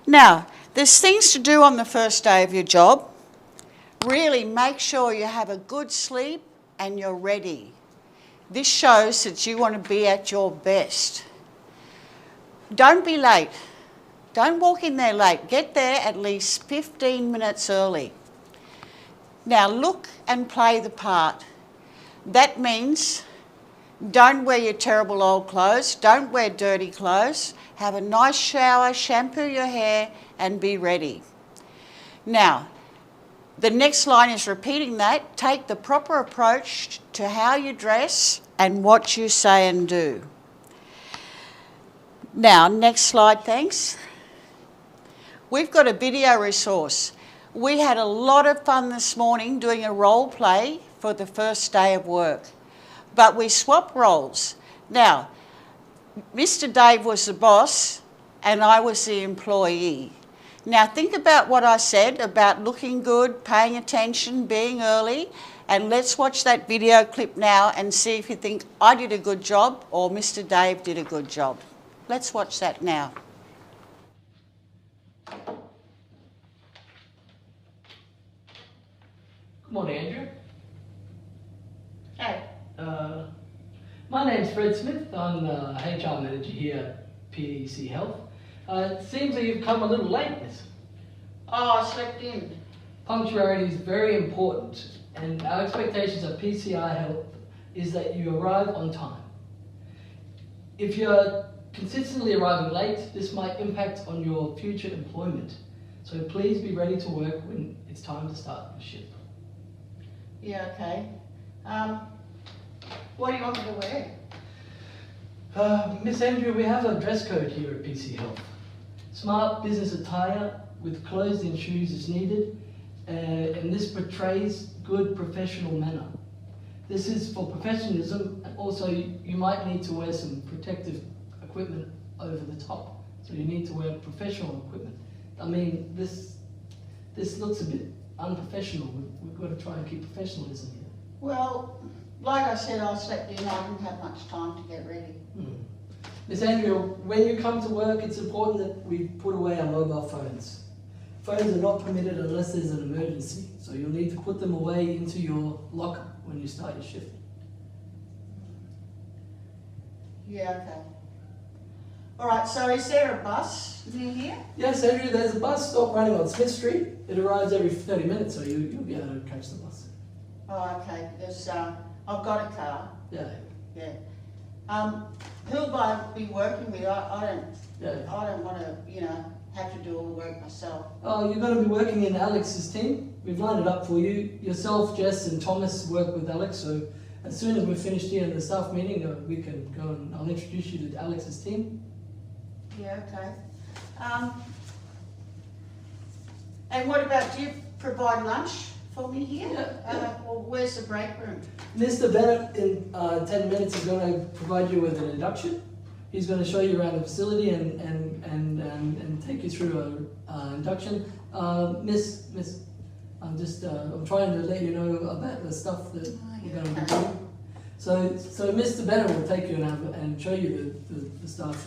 Now, there's things to do on the first day of your job. Really make sure you have a good sleep and you're ready. This shows that you want to be at your best. Don't be late. Don't walk in there late. Get there at least 15 minutes early. Now look and play the part. That means don't wear your terrible old clothes, don't wear dirty clothes, have a nice shower, shampoo your hair and be ready. Now, the next line is repeating that. Take the proper approach to how you dress and what you say and do. Now, next slide, thanks. We've got a video resource. We had a lot of fun this morning doing a role play for the first day of work, but we swapped roles. Now, Mr. Dave was the boss and I was the employee. Now think about what I said about looking good, paying attention, being early, and let's watch that video clip now and see if you think I did a good job or Mr. Dave did a good job. Let's watch that now. Good morning, Andrew. Hey. My name's Fred Smith. I'm the HR manager here at PEC Health. It seems that you've come a little late, miss. Oh, I slept in. Punctuality is very important, and our expectations at PCI Health is that you arrive on time. If you're consistently arriving late, this might impact on your future employment. So please be ready to work when it's time to start your shift. Yeah, okay. What do you want me to wear? Miss Andrew, we have a dress code here at PC Health. Smart business attire with closed-in shoes is needed, and this portrays good professional manner. This is for professionalism, and also you might need to wear some protective equipment over the top. So you need to wear professional equipment. I mean, this looks a bit unprofessional. We've got to try and keep professionalism here. Well, like I said, I slept in. I didn't have much time to get ready. Miss Andrea, when you come to work, it's important that we put away our mobile phones. Phones are not permitted unless there's an emergency, so you'll need to put them away into your locker when you start your shift. Yeah, okay. All right, so is there a bus near here? Yes, Andrew, there's a bus stop running on Smith Street. It arrives every 30 minutes, so you'll be able to catch the bus. Oh, okay, because I've got a car. Yeah. Yeah. Who'll I be working with? I don't want to, have to do all the work myself. Oh, you're going to be working in Alex's team. We've lined it up for you. Yourself, Jess, and Thomas work with Alex, so as soon as we're finished here in the staff meeting, we can go and I'll introduce you to Alex's team. Yeah, okay. And what about, do you provide lunch for me here? Yeah. Or where's the break room? Mr. Bennett in 10 minutes is going to provide you with an induction. He's going to show you around the facility and take you through an induction. Miss, I'm trying to let you know about the stuff that we're going to be doing. So Mr. Bennett will take you and show you the stuff.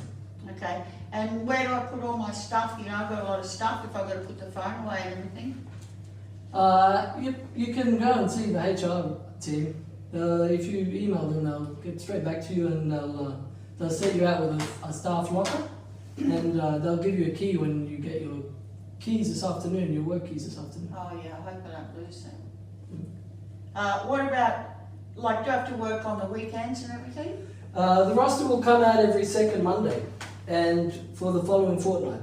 Okay. And where do I put all my stuff? I've got a lot of stuff if I've got to put the phone away and everything. You can go and see the HR team. If you email them, they'll get straight back to you and they'll set you out with a staff locker, and they'll give you a key when you get your keys this afternoon, your work keys this afternoon. Oh yeah, I hope I don't lose them. What about, do I have to work on the weekends and everything? The roster will come out every second Monday, and for the following fortnight.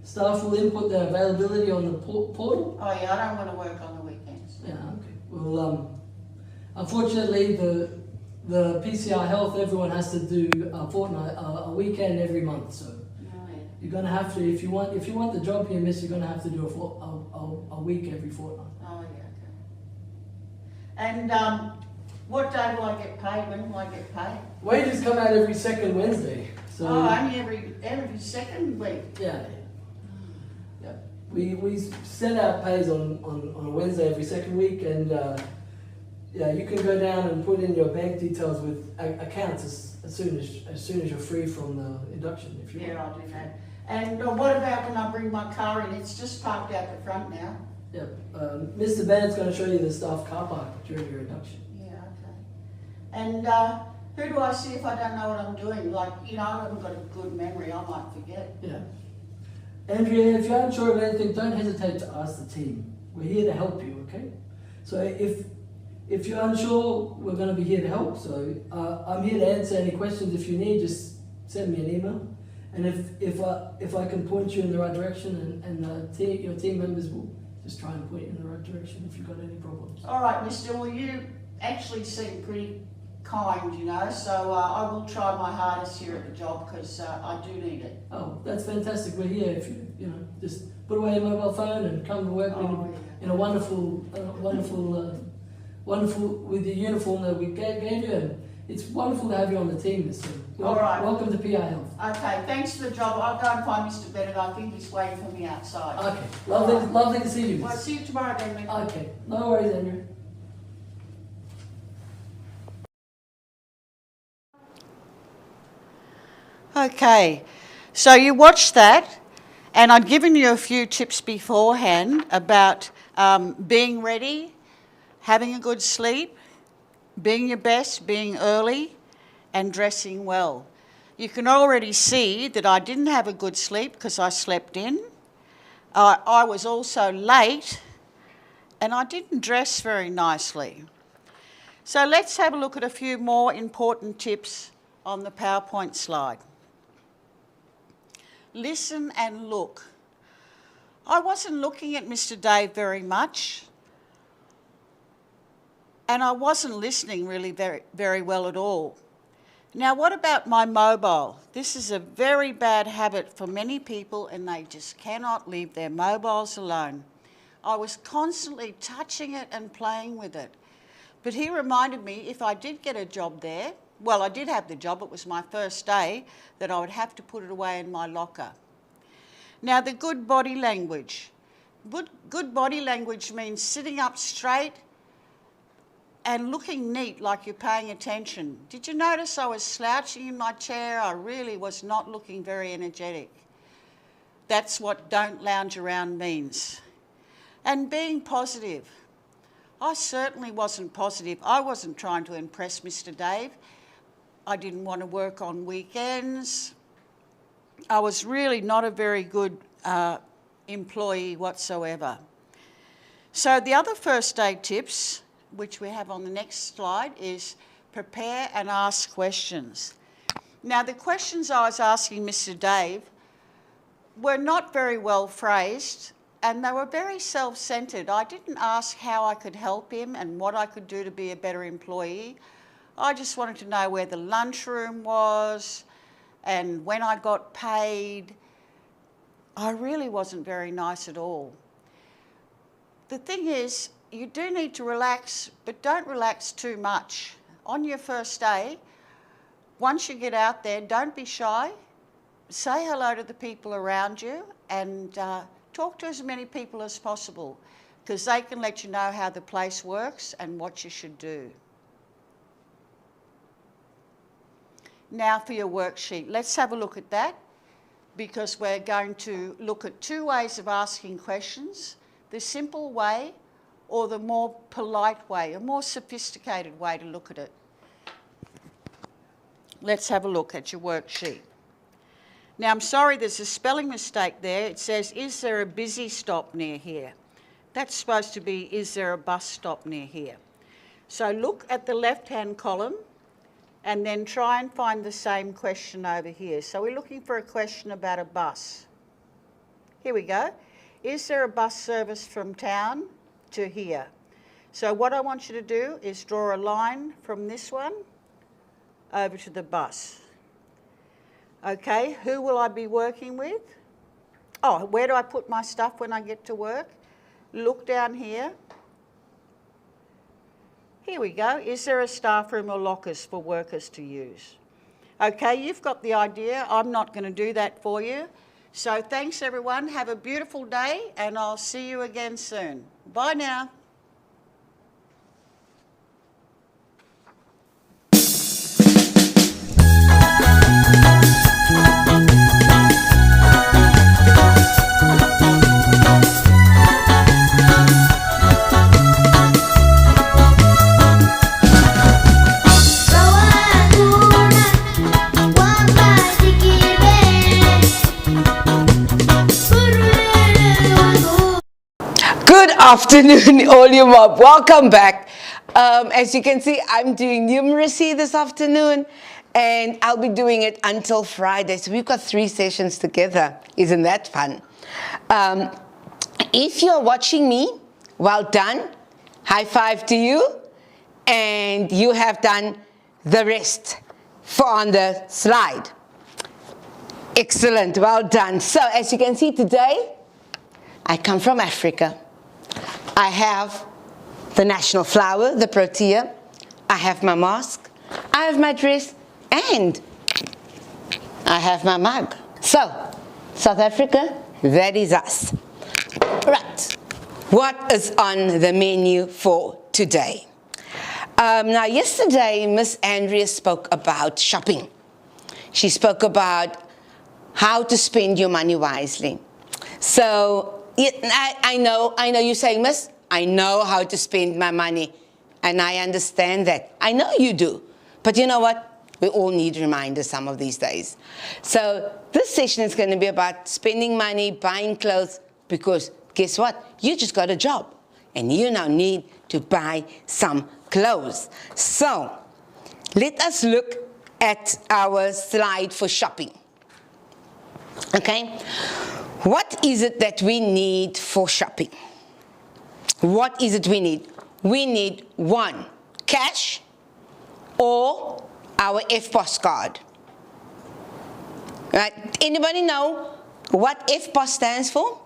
Staff will input their availability on the portal. Oh yeah, I don't want to work on the weekends. Yeah, okay. Well, unfortunately, the PCI Health, everyone has to do a weekend every month. So you're going to have to, if you want the job here, miss, you're going to have to do a week every fortnight. Oh yeah, okay. And what day will I get paid? When will I get paid? Wages come out every second Wednesday. So only every second week. Yeah. We send out pays on a Wednesday every second week, and you can go down and put in your bank details with accounts as soon as you're free from the induction. If you want. I'll do that. And what about when I bring my car in? It's just parked out the front now. Yeah, Mr. Bennett's going to show you the staff car park during your induction. Yeah, okay. And who do I see if I don't know what I'm doing? I haven't got a good memory. I might forget. Yeah. Andrea, if you're unsure of anything, don't hesitate to ask the team. We're here to help you, okay? So if you're unsure, we're going to be here to help. So I'm here to answer any questions. If you need, just send me an email. And if I can point you in the right direction, and your team members will just try and point you in the right direction if you've got any problems. All right, mister, well, you actually seem pretty kind, so I will try my hardest here at the job because I do need it. Oh, that's fantastic. We're here. If you just put away your mobile phone and come to work in a wonderful with the uniform that we gave you, It's wonderful to have you on the team, Miss Sue. All right. Welcome to PI Health. Okay, thanks for the job. I'll go and find Mr. Bennett. I think he's waiting for me outside. Okay, lovely to see you. Well, see you tomorrow then, Mick. Okay, no worries, Andrew. Okay, so you watched that, and I'd given you a few tips beforehand about being ready, having a good sleep, being your best, being early, and dressing well. You can already see that I didn't have a good sleep because I slept in. I was also late, and I didn't dress very nicely. So let's have a look at a few more important tips on the PowerPoint slide. Listen and look. I wasn't looking at Mr. Dave very much, and I wasn't listening really very well at all. Now, what about my mobile? This is a very bad habit for many people, and they just cannot leave their mobiles alone. I was constantly touching it and playing with it. But he reminded me if I did get a job there, well, I did have the job, it was my first day, that I would have to put it away in my locker. Now, the good body language. Good body language means sitting up straight and looking neat like you're paying attention. Did you notice I was slouching in my chair? I really was not looking very energetic. That's what don't lounge around means. And being positive. I certainly wasn't positive. I wasn't trying to impress Mr. Dave. I didn't want to work on weekends. I was really not a very good employee whatsoever. So the other first aid tips, which we have on the next slide, is prepare and ask questions. Now, the questions I was asking Mr. Dave were not very well phrased, and they were very self-centred. I didn't ask how I could help him and what I could do to be a better employee. I just wanted to know where the lunchroom was and when I got paid. I really wasn't very nice at all. The thing is, you do need to relax, but don't relax too much. On your first day, once you get out there, don't be shy. Say hello to the people around you and talk to as many people as possible, because they can let you know how the place works and what you should do. Now for your worksheet. Let's have a look at that, because we're going to look at two ways of asking questions: the simple way or the more polite way, a more sophisticated way to look at it. Let's have a look at your worksheet. Now, I'm sorry, there's a spelling mistake there. It says, is there a busy stop near here? That's supposed to be, is there a bus stop near here? So look at the left-hand column and then try and find the same question over here. So we're looking for a question about a bus. Here we go. Is there a bus service from town to here? So what I want you to do is draw a line from this one over to the bus. Okay, who will I be working with? Oh, where do I put my stuff when I get to work? Look down here. Here we go. Is there a staff room or lockers for workers to use? Okay, you've got the idea. I'm not going to do that for you. So thanks, everyone. Have a beautiful day, and I'll see you again soon. Bye now. Good afternoon, all you mob. Welcome back. As you can see, I'm doing numeracy this afternoon, and I'll be doing it until Friday. So we've got 3 sessions together. Isn't that fun? If you're watching me, well done. High five to you. And you have done the rest on the slide. Excellent. Well done. So as you can see today, I come from Africa. I have the national flower, the protea. I have my mask. I have my dress, and I have my mug. So, South Africa, that is us. Right, what is on the menu for today? Now, yesterday, Miss Andrea spoke about shopping. She spoke about how to spend your money wisely. So, I know you're saying, Miss, I know how to spend my money. And I understand that. I know you do. But you know what? We all need reminders some of these days. So this session is going to be about spending money, buying clothes, because guess what? You just got a job. And you now need to buy some clothes. So let us look at our slide for shopping. Okay? What is it that we need for shopping? What is it we need? We need 1, cash, or our FPOS card. Right? Anybody know what FPOS stands for?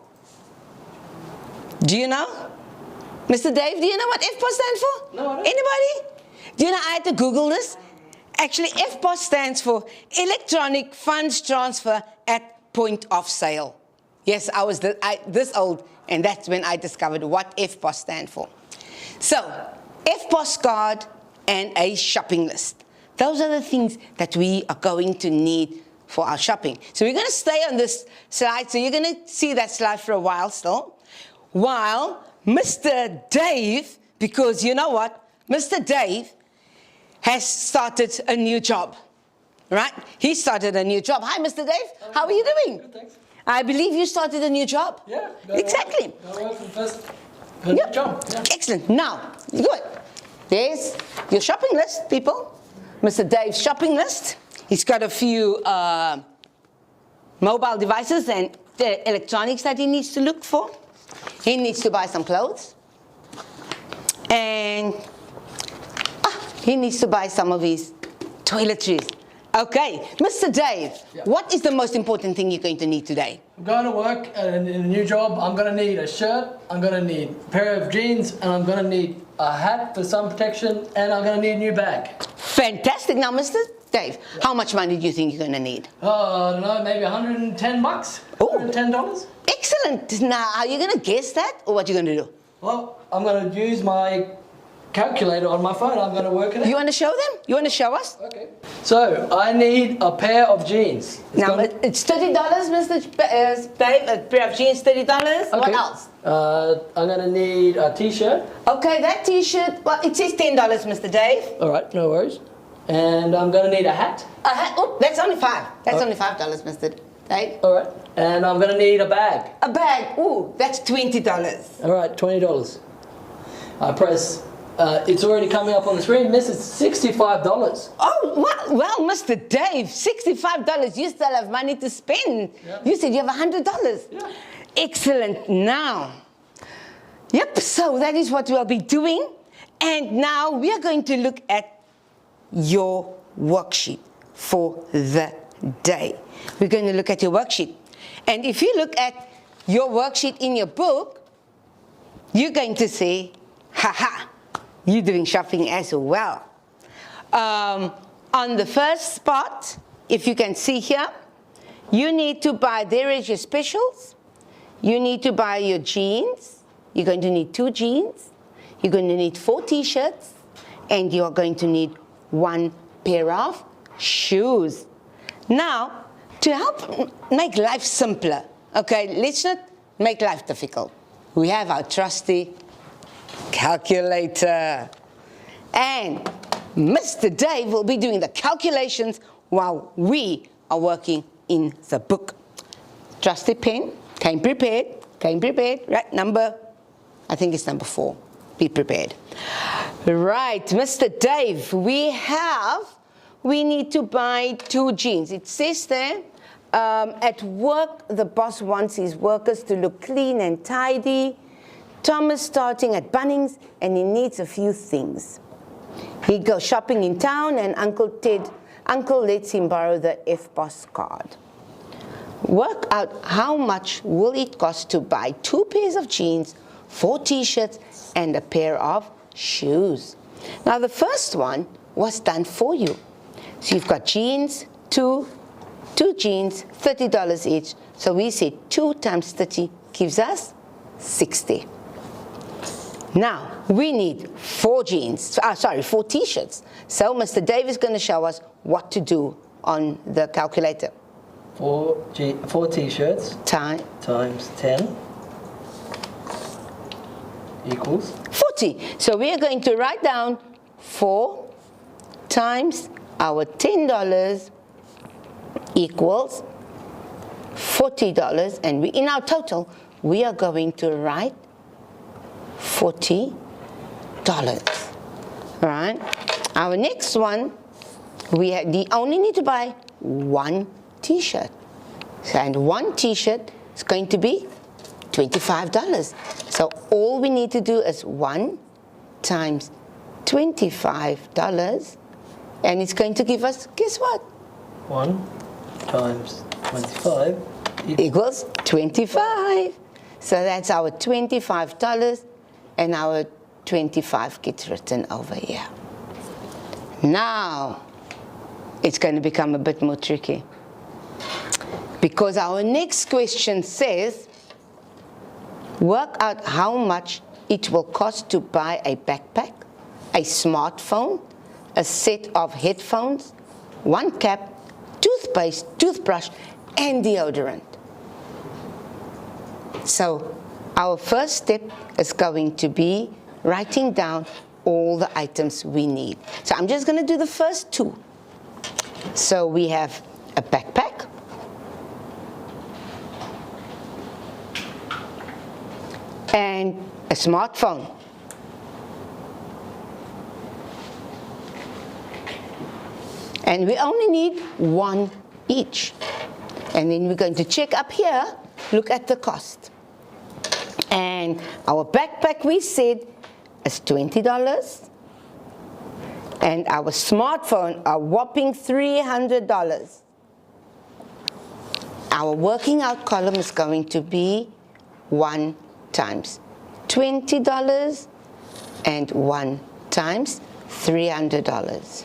Do you know? Mr. Dave, do you know what FPOS stands for? No, I don't. Anybody? Do you know I had to Google this? Actually, FPOS stands for Electronic Funds Transfer at Point of Sale. Yes, I was this old, and that's when I discovered what FPOS stands for. So, FPOS card and a shopping list. Those are the things that we are going to need for our shopping. So we're going to stay on this slide. So you're going to see that slide for a while still. While Mr. Dave, because you know what? Mr. Dave has started a new job. Right? He started a new job. Hi, Mr. Dave. How are you doing? Good, thanks. I believe you started a new job. Yeah. Exactly. Yep. Job. Yeah. Excellent. Now, good. There's your shopping list, people. Mr. Dave's shopping list. He's got a few mobile devices and electronics that he needs to look for. He needs to buy some clothes. And he needs to buy some of his toiletries. Okay, Mr. Dave, what is the most important thing you're going to need today? I'm going to work in a new job. I'm going to need a shirt, I'm going to need a pair of jeans, and I'm going to need a hat for sun protection, and I'm going to need a new bag. Fantastic. Now, Mr. Dave, how much money do you think you're going to need? I don't know, maybe $110. $110. Excellent. Now, are you going to guess that, or what are you going to do? Well, I'm going to use my calculator on my phone. I'm going to work it out. You want to show them? You want to show us? Okay. So, I need a pair of jeans. It's $30, Mr. Dave. A pair of jeans, $30. Okay. What else? I'm going to need a t-shirt. Okay, that t-shirt, well, it says $10, Mr. Dave. All right, no worries. And I'm going to need a hat. A hat? Oh, that's only $5. That's only $5, Mr. Dave. All right. And I'm going to need a bag. A bag. Ooh, that's $20. All right, $20. I press... it's already coming up on the screen. This is $65. Oh, well, Mr. Dave, $65. You still have money to spend. Yeah. You said you have $100. Yeah. Excellent. Now, yep, so that is what we'll be doing. And now we are going to look at your worksheet for the day. We're going to look at your worksheet. And if you look at your worksheet in your book, you're going to say, ha-ha. You're doing shopping as well. On the first spot, if you can see here, you need to buy, there is your specials. You need to buy your jeans. You're going to need 2 jeans. You're going to need 4 t-shirts. And you're going to need 1 pair of shoes. Now, to help make life simpler, okay, let's not make life difficult. We have our trusty calculator. And Mr. Dave will be doing the calculations while we are working in the book. Trusty pen, came prepared, right, I think it's number 4. Be prepared. Right, Mr. Dave, we need to buy 2 jeans. It says there, at work, the boss wants his workers to look clean and tidy. Tom is starting at Bunnings and he needs a few things. He goes shopping in town and Uncle lets him borrow the FPOS card. Work out how much will it cost to buy 2 pairs of jeans, 4 t-shirts and a pair of shoes. Now the first one, was done for you. So you've got jeans, two jeans, $30 each. So we said 2 times 30 gives us 60. Now, we need 4 t-shirts. So Mr. Dave is going to show us what to do on the calculator. 4 t-shirts times 10 equals 40. So we are going to write down 4 times our $10 equals $40, and in our total we are going to write $40. All right. Our next one, we only need to buy 1 t-shirt, and 1 t-shirt is going to be $25. So all we need to do is 1 times $25, and it's going to give us, guess what? 1 times 25 equals 25. So that's our $25, and our 25 gets written over here. Now, it's going to become a bit more tricky, because our next question says, work out how much it will cost to buy a backpack, a smartphone, a set of headphones, 1 cap, toothpaste, toothbrush, and deodorant. So our first step is going to be writing down all the items we need. So I'm just going to do the first 2. So we have a backpack, and a smartphone. And we only need 1 each. And then we're going to check up here, look at the cost. And our backpack, we said, is $20. And our smartphone, a whopping $300. Our working out column is going to be 1 times $20 and 1 times $300.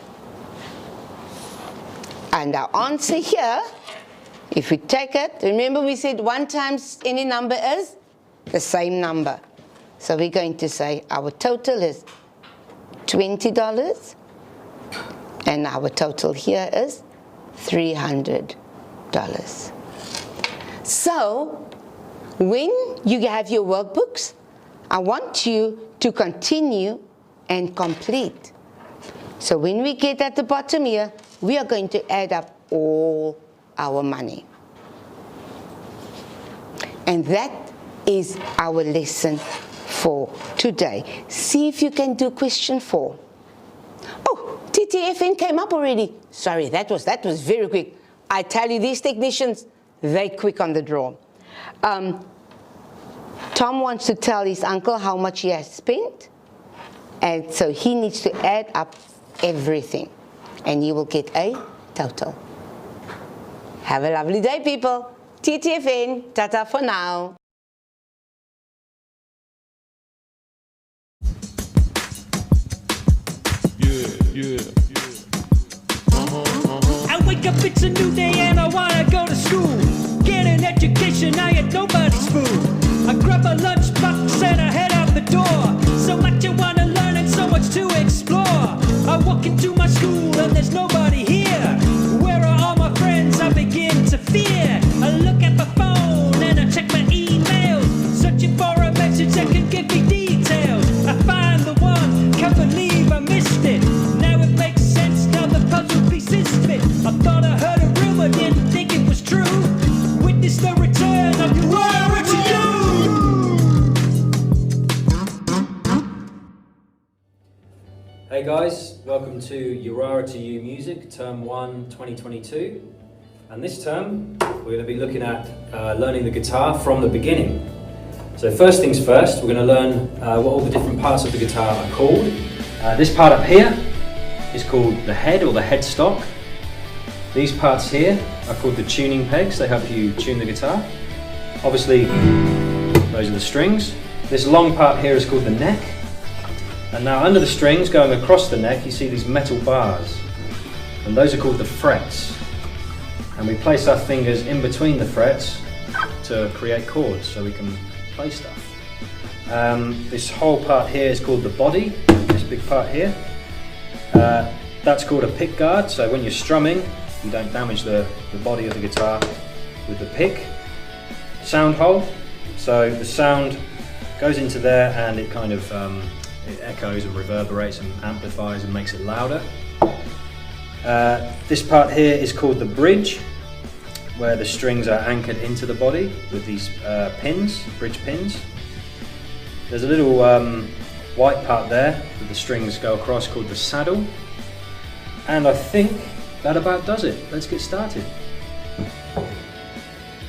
And our answer here, if we take it, remember we said 1 times any number is the same number. So we're going to say our total is $20, and our total here is $300. So when you have your workbooks, I want you to continue and complete. So when we get at the bottom here, we are going to add up all our money. And that is our lesson for today. See if you can do question 4. Oh, TTFN came up already. Sorry, that was very quick. I tell you, these technicians, they're quick on the draw. Tom wants to tell his uncle how much he has spent, and so he needs to add up everything, and you will get a total. Have a lovely day, people. TTFN, tata for now. I wake up, it's a new day and I wanna go to school. Get an education, I ain't nobody's fool. I grab a lunchbox and I head out the door. So much I wanna learn and so much to explore. I walk into my school and there's nobody here. Where are all my friends? I begin to fear. I look at my phone and I check my emails, searching for a message that can give me details. I find the one, can't believe I missed it. Now it makes sense, now the puzzle pieces fit. I thought I heard a rumor, didn't think it was true. Witness the return of Yirara to you. Hey guys, welcome to Yirara to You Music, Term 1, 2022. And this term, we're going to be looking at learning the guitar from the beginning. So first things first, we're going to learn what all the different parts of the guitar are called. This part up here is called the head or the headstock. These parts here are called the tuning pegs. They help you tune the guitar. Obviously, those are the strings. This long part here is called the neck. And now under the strings, going across the neck, you see these metal bars. And those are called the frets. And we place our fingers in between the frets to create chords so we can play stuff. This whole part here is called the body, this big part here. That's called a pick guard, so when you're strumming, you don't damage the body of the guitar with the pick. Sound hole, so the sound goes into there and it kind of it echoes and reverberates and amplifies and makes it louder. This part here is called the bridge, where the strings are anchored into the body with these pins, bridge pins. There's a little white part there that the strings go across called the saddle. And I think that about does it. Let's get started.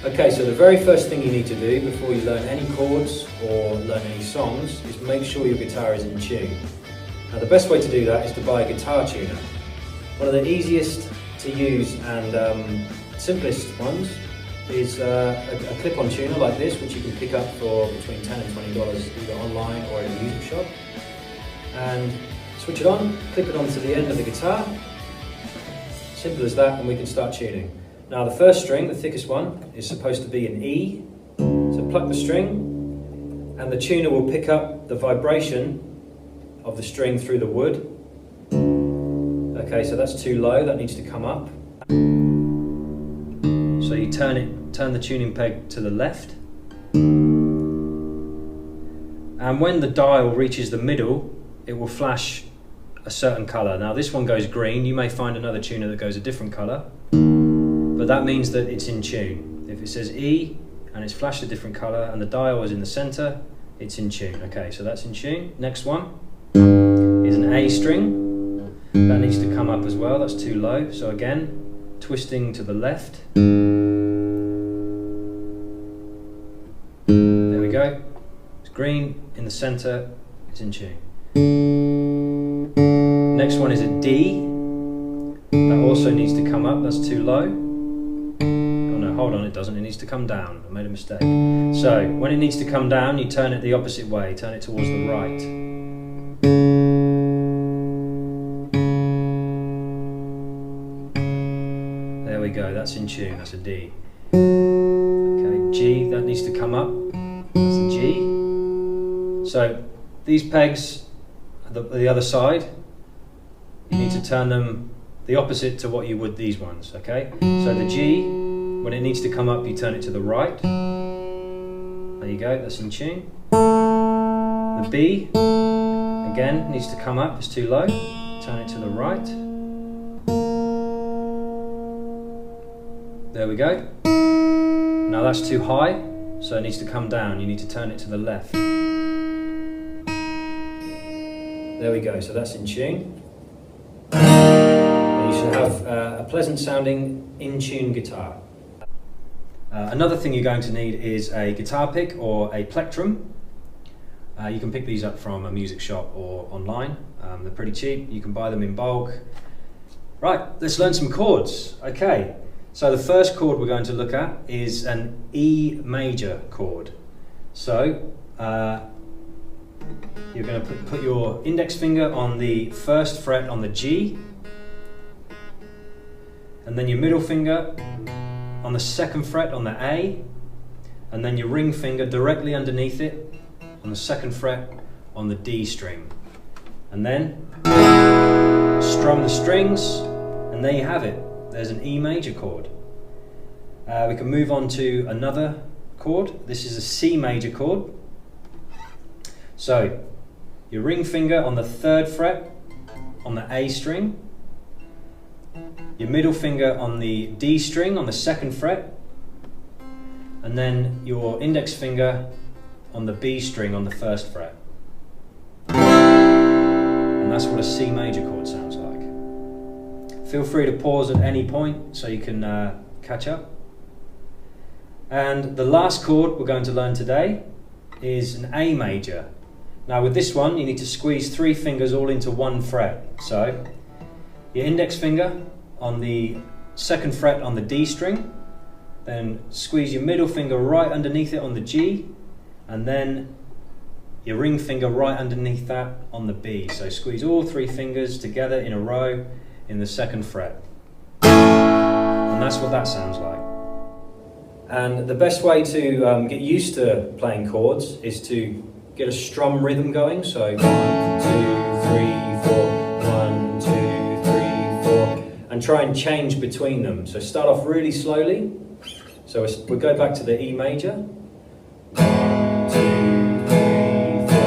Okay, so the very first thing you need to do before you learn any chords or learn any songs is make sure your guitar is in tune. Now the best way to do that is to buy a guitar tuner. One of the easiest to use and simplest ones is a clip-on tuner like this, which you can pick up for between $10 and $20 either online or at a music shop. And switch it on, clip it onto the end of the guitar. Simple as that, and we can start tuning. Now the first string, the thickest one, is supposed to be an E. So pluck the string, and the tuner will pick up the vibration of the string through the wood. Okay, so that's too low, that needs to come up. So you turn the tuning peg to the left. And when the dial reaches the middle, it will flash a certain colour. Now this one goes green, you may find another tuner that goes a different colour, but that means that it's in tune. If it says E and it's flashed a different colour and the dial is in the centre, it's in tune. Okay, so that's in tune. Next one is an A string. That needs to come up as well, that's too low. So again, twisting to the left. There we go. It's green in the centre, it's in tune. Next one is a D. That also needs to come up, that's too low. Oh no, hold on, it doesn't, it needs to come down. I made a mistake. So, when it needs to come down, you turn it the opposite way, turn it towards the right. There we go, that's in tune, that's a D. Okay, G, that needs to come up, that's a G. So, these pegs, the other side, you need to turn them the opposite to what you would these ones, okay? So the G, when it needs to come up, you turn it to the right. There you go, that's in tune. The B, again, needs to come up, it's too low. Turn it to the right. There we go. Now that's too high, so it needs to come down. You need to turn it to the left. There we go, so that's in tune. And you should have a pleasant sounding, in tune guitar. Another thing you're going to need is a guitar pick or a plectrum. You can pick these up from a music shop or online. They're pretty cheap, you can buy them in bulk. Right, let's learn some chords. Okay, so the first chord we're going to look at is an E major chord. So, you're going to put your index finger on the first fret on the G, and then your middle finger on the second fret on the A, and then your ring finger directly underneath it on the second fret on the D string. And then strum the strings, and there you have it. There's an E major chord. We can move on to another chord. This is a C major chord. So, your ring finger on the third fret on the A string, your middle finger on the D string on the second fret, and then your index finger on the B string on the first fret. And that's what a C major chord sounds like. Feel free to pause at any point so you can catch up. And the last chord we're going to learn today is an A major. Now with this one, you need to squeeze 3 fingers all into one fret. So, your index finger on the second fret on the D string, then squeeze your middle finger right underneath it on the G, and then your ring finger right underneath that on the B. So squeeze all 3 fingers together in a row in the 2nd fret. And that's what that sounds like. And the best way to get used to playing chords is to get a strum rhythm going. So 1, 2, 3, 4, 1, 2, 3, 4, and try and change between them. So start off really slowly. So we'll go back to the E major. 1, 2, 3, 4,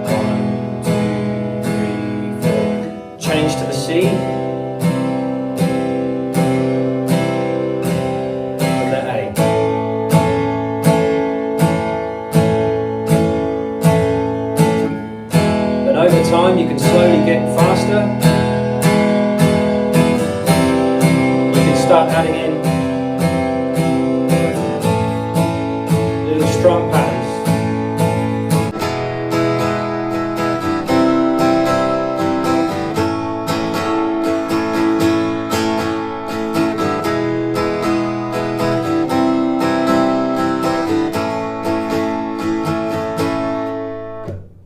1, 2, 3, 4. Change to the C. And the A. And over time you can slowly get faster. You can start adding in little strum patterns.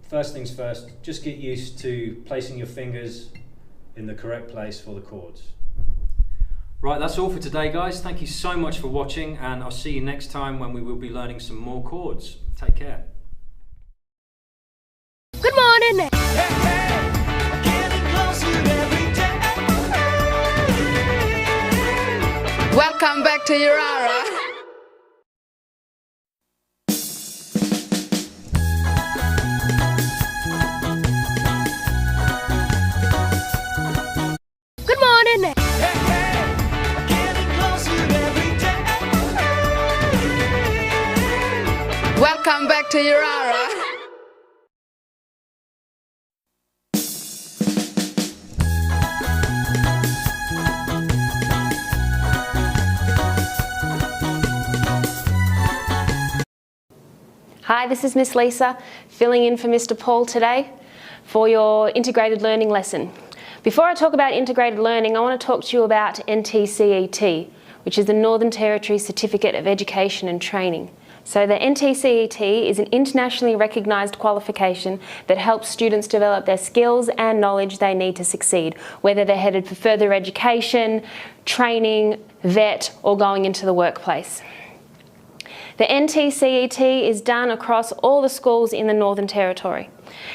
First things first, just get used to placing your fingers in the correct place for the chords. Right, that's all for today, guys. Thank you so much for watching, and I'll see you next time when we will be learning some more chords. Take care. Good morning. Welcome back to Yirara. Good morning. Welcome back to Yirara. Hi, this is Miss Lisa, filling in for Mr. Paul today for your integrated learning lesson. Before I talk about integrated learning, I want to talk to you about NTCET, which is the Northern Territory Certificate of Education and Training. So the NTCET is an internationally recognised qualification that helps students develop their skills and knowledge they need to succeed, whether they're headed for further education, training, vet, or going into the workplace. The NTCET is done across all the schools in the Northern Territory.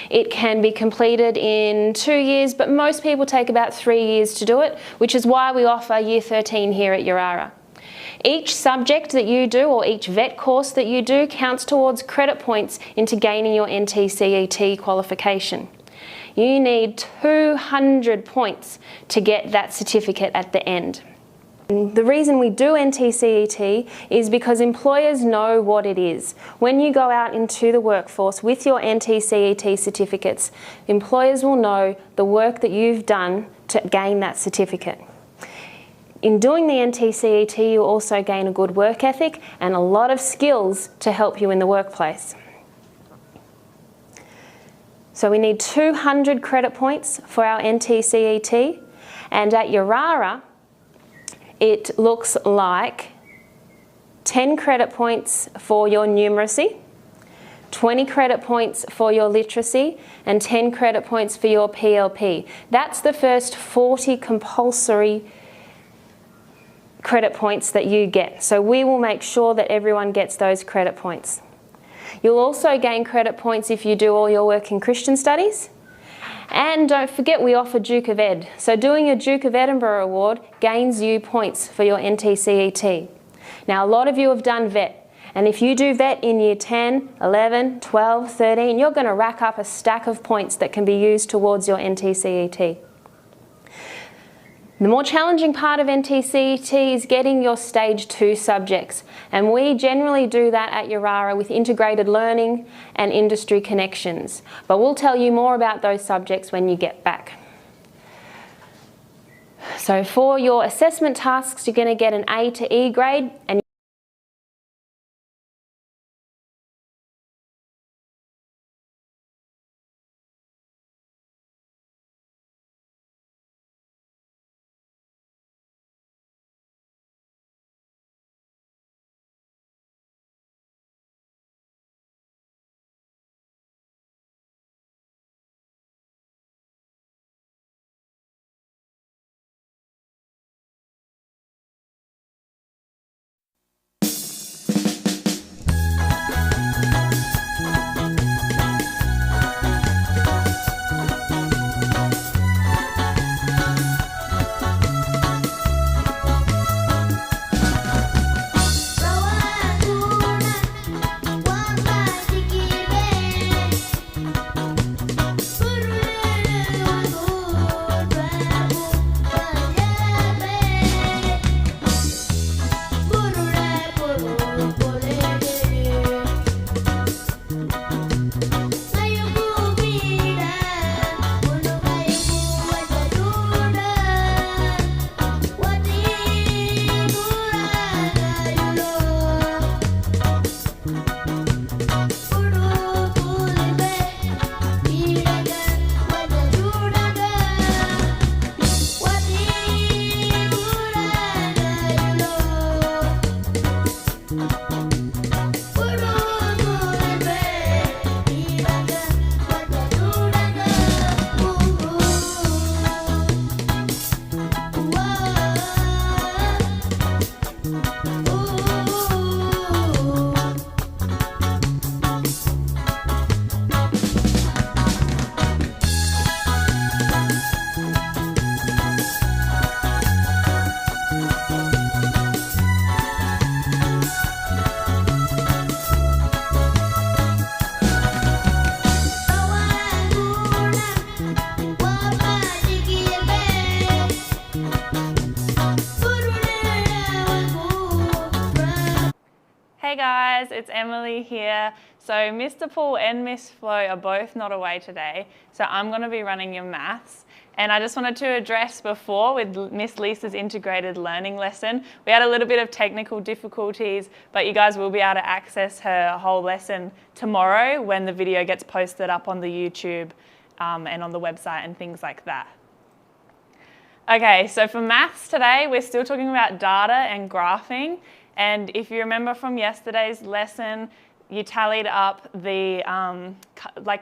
It can be completed in 2 years, but most people take about 3 years to do it, which is why we offer Year 13 here at Yirara. Each subject that you do, or each vet course that you do, counts towards credit points into gaining your NTCET qualification. You need 200 points to get that certificate at the end. The reason we do NTCET is because employers know what it is. When you go out into the workforce with your NTCET certificates, employers will know the work that you've done to gain that certificate. In doing the NTCET, you also gain a good work ethic and a lot of skills to help you in the workplace. So we need 200 credit points for our NTCET, and at Yirara, it looks like 10 credit points for your numeracy, 20 credit points for your literacy, and 10 credit points for your PLP. That's the first 40 compulsory credit points that you get. So we will make sure that everyone gets those credit points. You'll also gain credit points if you do all your work in Christian studies. And don't forget, we offer Duke of Ed. So doing a Duke of Edinburgh Award gains you points for your NTCET. Now, a lot of you have done vet. And if you do vet in year 10, 11, 12, 13, you're going to rack up a stack of points that can be used towards your NTCET. The more challenging part of NTCET is getting your stage 2 subjects, and we generally do that at Yirara with integrated learning and industry connections. But we'll tell you more about those subjects when you get back. So for your assessment tasks, you're going to get an A to E grade, and Hey guys, it's Emily here. So Mr. Paul and Miss Flo are both not away today, so I'm going to be running your maths. And I just wanted to address before with Miss Lisa's integrated learning lesson, we had a little bit of technical difficulties, but you guys will be able to access her whole lesson tomorrow when the video gets posted up on the YouTube and on the website and things like that. Okay, so for maths today, we're still talking about data and graphing. And if you remember from yesterday's lesson, you tallied up the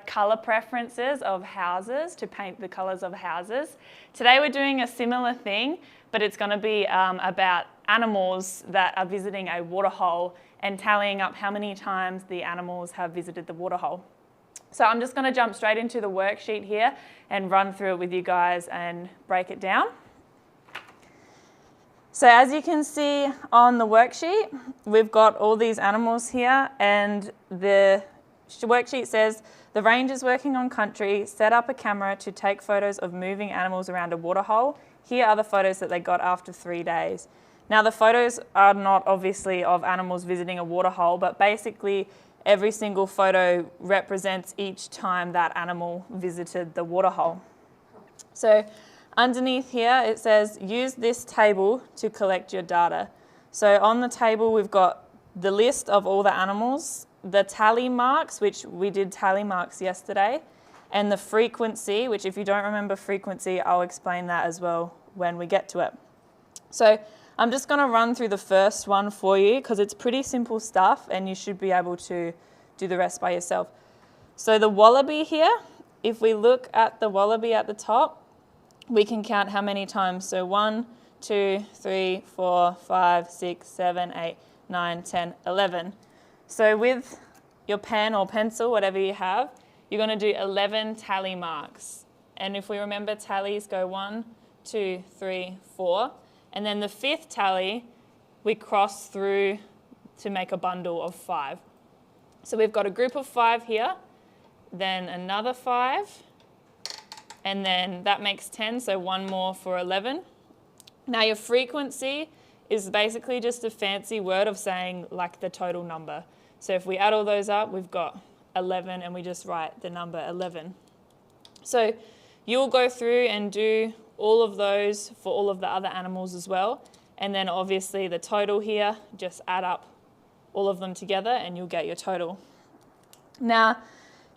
colour preferences of houses to paint the colours of houses. Today we're doing a similar thing, but it's going to be about animals that are visiting a waterhole and tallying up how many times the animals have visited the waterhole. So I'm just going to jump straight into the worksheet here and run through it with you guys and break it down. So as you can see on the worksheet, we've got all these animals here, and the worksheet says the ranger's working on country, set up a camera to take photos of moving animals around a waterhole. Here are the photos that they got after 3 days. Now the photos are not obviously of animals visiting a waterhole, but basically every single photo represents each time that animal visited the waterhole. So underneath here, it says, use this table to collect your data. So on the table, we've got the list of all the animals, the tally marks, which we did tally marks yesterday, and the frequency, which if you don't remember frequency, I'll explain that as well when we get to it. So I'm just going to run through the first one for you because it's pretty simple stuff and you should be able to do the rest by yourself. So the wallaby here, if we look at the wallaby at the top, we can count how many times. So 1, 2, 3, 4, 5, 6, 7, 8, 9, 10, 11. So with your pen or pencil, whatever you have, you're going to do 11 tally marks. And if we remember, tallies go 1, 2, 3, 4. And then the 5th tally, we cross through to make a bundle of 5. So we've got a group of 5 here, then another 5, and then that makes 10, so one more for 11. Now your frequency is basically just a fancy word of saying like the total number. So if we add all those up, we've got 11 and we just write the number 11. So you'll go through and do all of those for all of the other animals as well. And then obviously the total here, just add up all of them together and you'll get your total. Now,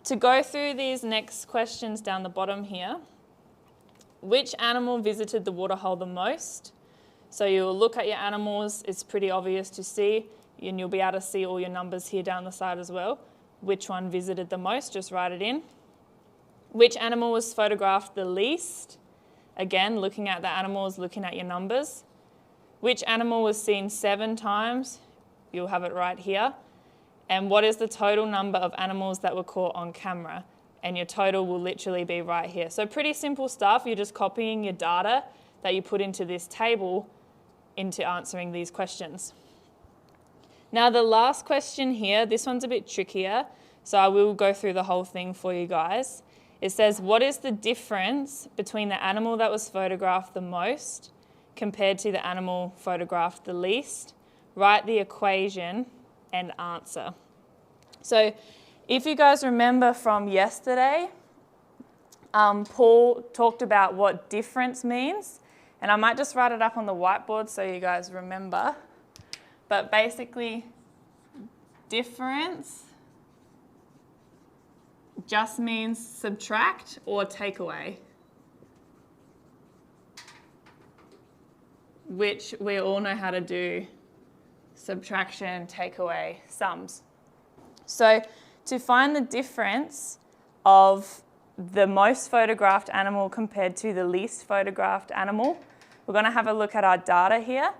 to go through these next questions down the bottom here, which animal visited the waterhole the most? So you'll look at your animals, it's pretty obvious to see, and you'll be able to see all your numbers here down the side as well. Which one visited the most? Just write it in. Which animal was photographed the least? Again, looking at the animals, looking at your numbers. Which animal was seen 7 times? You'll have it right here. And what is the total number of animals that were caught on camera? And your total will literally be right here. So pretty simple stuff. You're just copying your data that you put into this table into answering these questions. Now the last question here, this one's a bit trickier, so I will go through the whole thing for you guys. It says, what is the difference between the animal that was photographed the most compared to the animal photographed the least? Write the equation and answer. So if you guys remember from yesterday, Paul talked about what difference means, and I might just write it up on the whiteboard so you guys remember. But basically, difference just means subtract or take away, which we all know how to do. Subtraction, take away, sums. So to find the difference of the most photographed animal compared to the least photographed animal, we're going to have a look at our data here.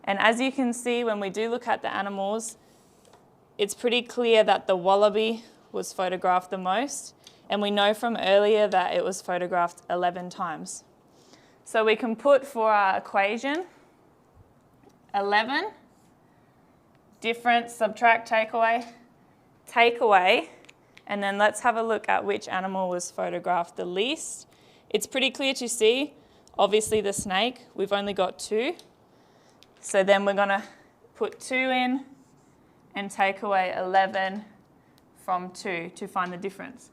And as you can see, when we do look at the animals, it's pretty clear that the wallaby was photographed the most. And we know from earlier that it was photographed 11 times. So we can put for our equation 11, difference, subtract, take away, and then let's have a look at which animal was photographed the least. It's pretty clear to see, obviously the snake, we've only got 2. So then we're gonna put 2 in and take away 11 from 2 to find the difference.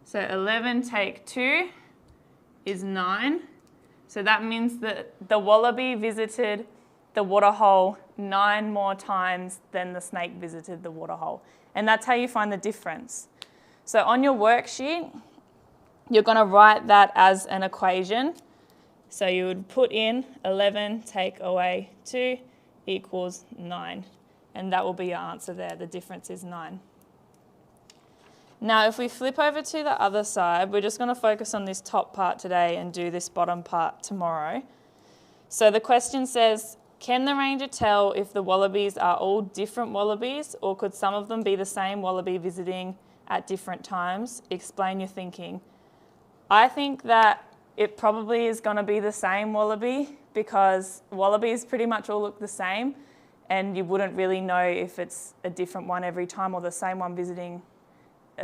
So 11 take 2 is 9. So that means that the wallaby visited the waterhole 9 more times than the snake visited the waterhole. And that's how you find the difference. So on your worksheet, you're going to write that as an equation. So you would put in 11 take away 2 equals 9. And that will be your answer there. The difference is 9. Now, if we flip over to the other side, we're just going to focus on this top part today and do this bottom part tomorrow. So the question says, can the ranger tell if the wallabies are all different wallabies, or could some of them be the same wallaby visiting at different times? Explain your thinking. I think that it probably is going to be the same wallaby, because wallabies pretty much all look the same, and you wouldn't really know if it's a different one every time or the same one visiting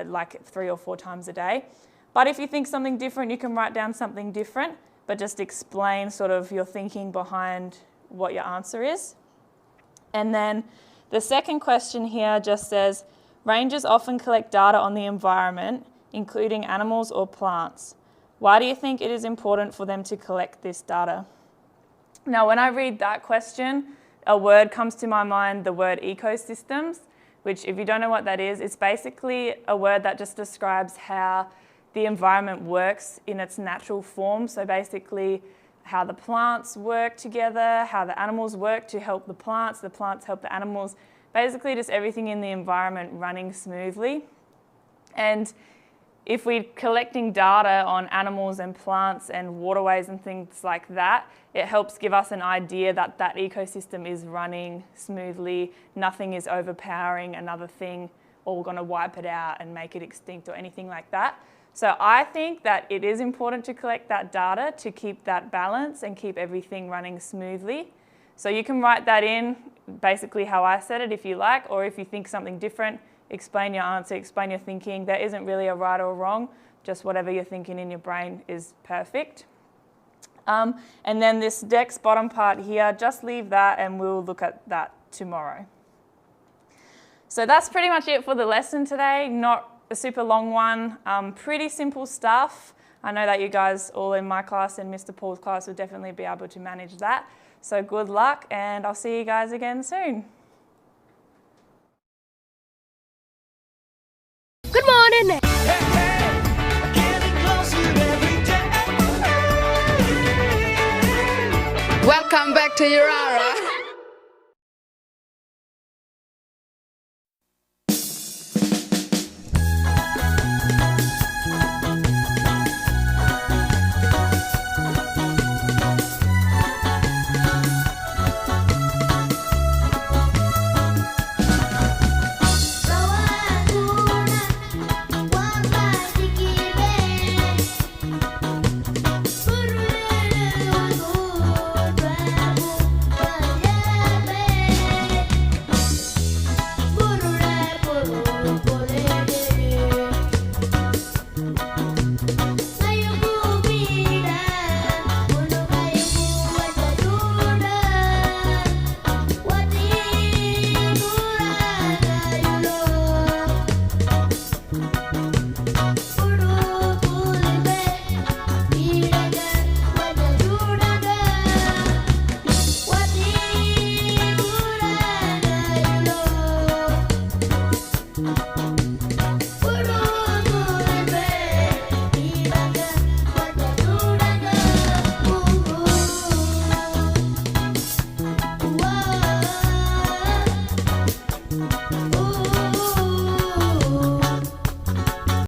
like 3 or 4 times a day. But if you think something different, you can write down something different, but just explain sort of your thinking behind what your answer is. And then the second question here just says, rangers often collect data on the environment, including animals or plants. Why do you think it is important for them to collect this data? Now, when I read that question, a word comes to my mind, the word ecosystems, which if you don't know what that is, it's basically a word that just describes how the environment works in its natural form. So basically how the plants work together, how the animals work to help the plants help the animals, basically just everything in the environment running smoothly. And if we're collecting data on animals and plants and waterways and things like that, it helps give us an idea that that ecosystem is running smoothly, nothing is overpowering another thing, or we're going to wipe it out and make it extinct or anything like that. So I think that it is important to collect that data to keep that balance and keep everything running smoothly. So you can write that in basically how I said it if you like, or if you think something different, explain your answer, explain your thinking. There isn't really a right or wrong, just whatever you're thinking in your brain is perfect. And then this next bottom part here, just leave that and we'll look at that tomorrow. So that's pretty much it for the lesson today. Not a super long one, pretty simple stuff. I know that you guys all in my class and Mr. Paul's class will definitely be able to manage that. So good luck, and I'll see you guys again soon. Good morning. Welcome back to Yirara.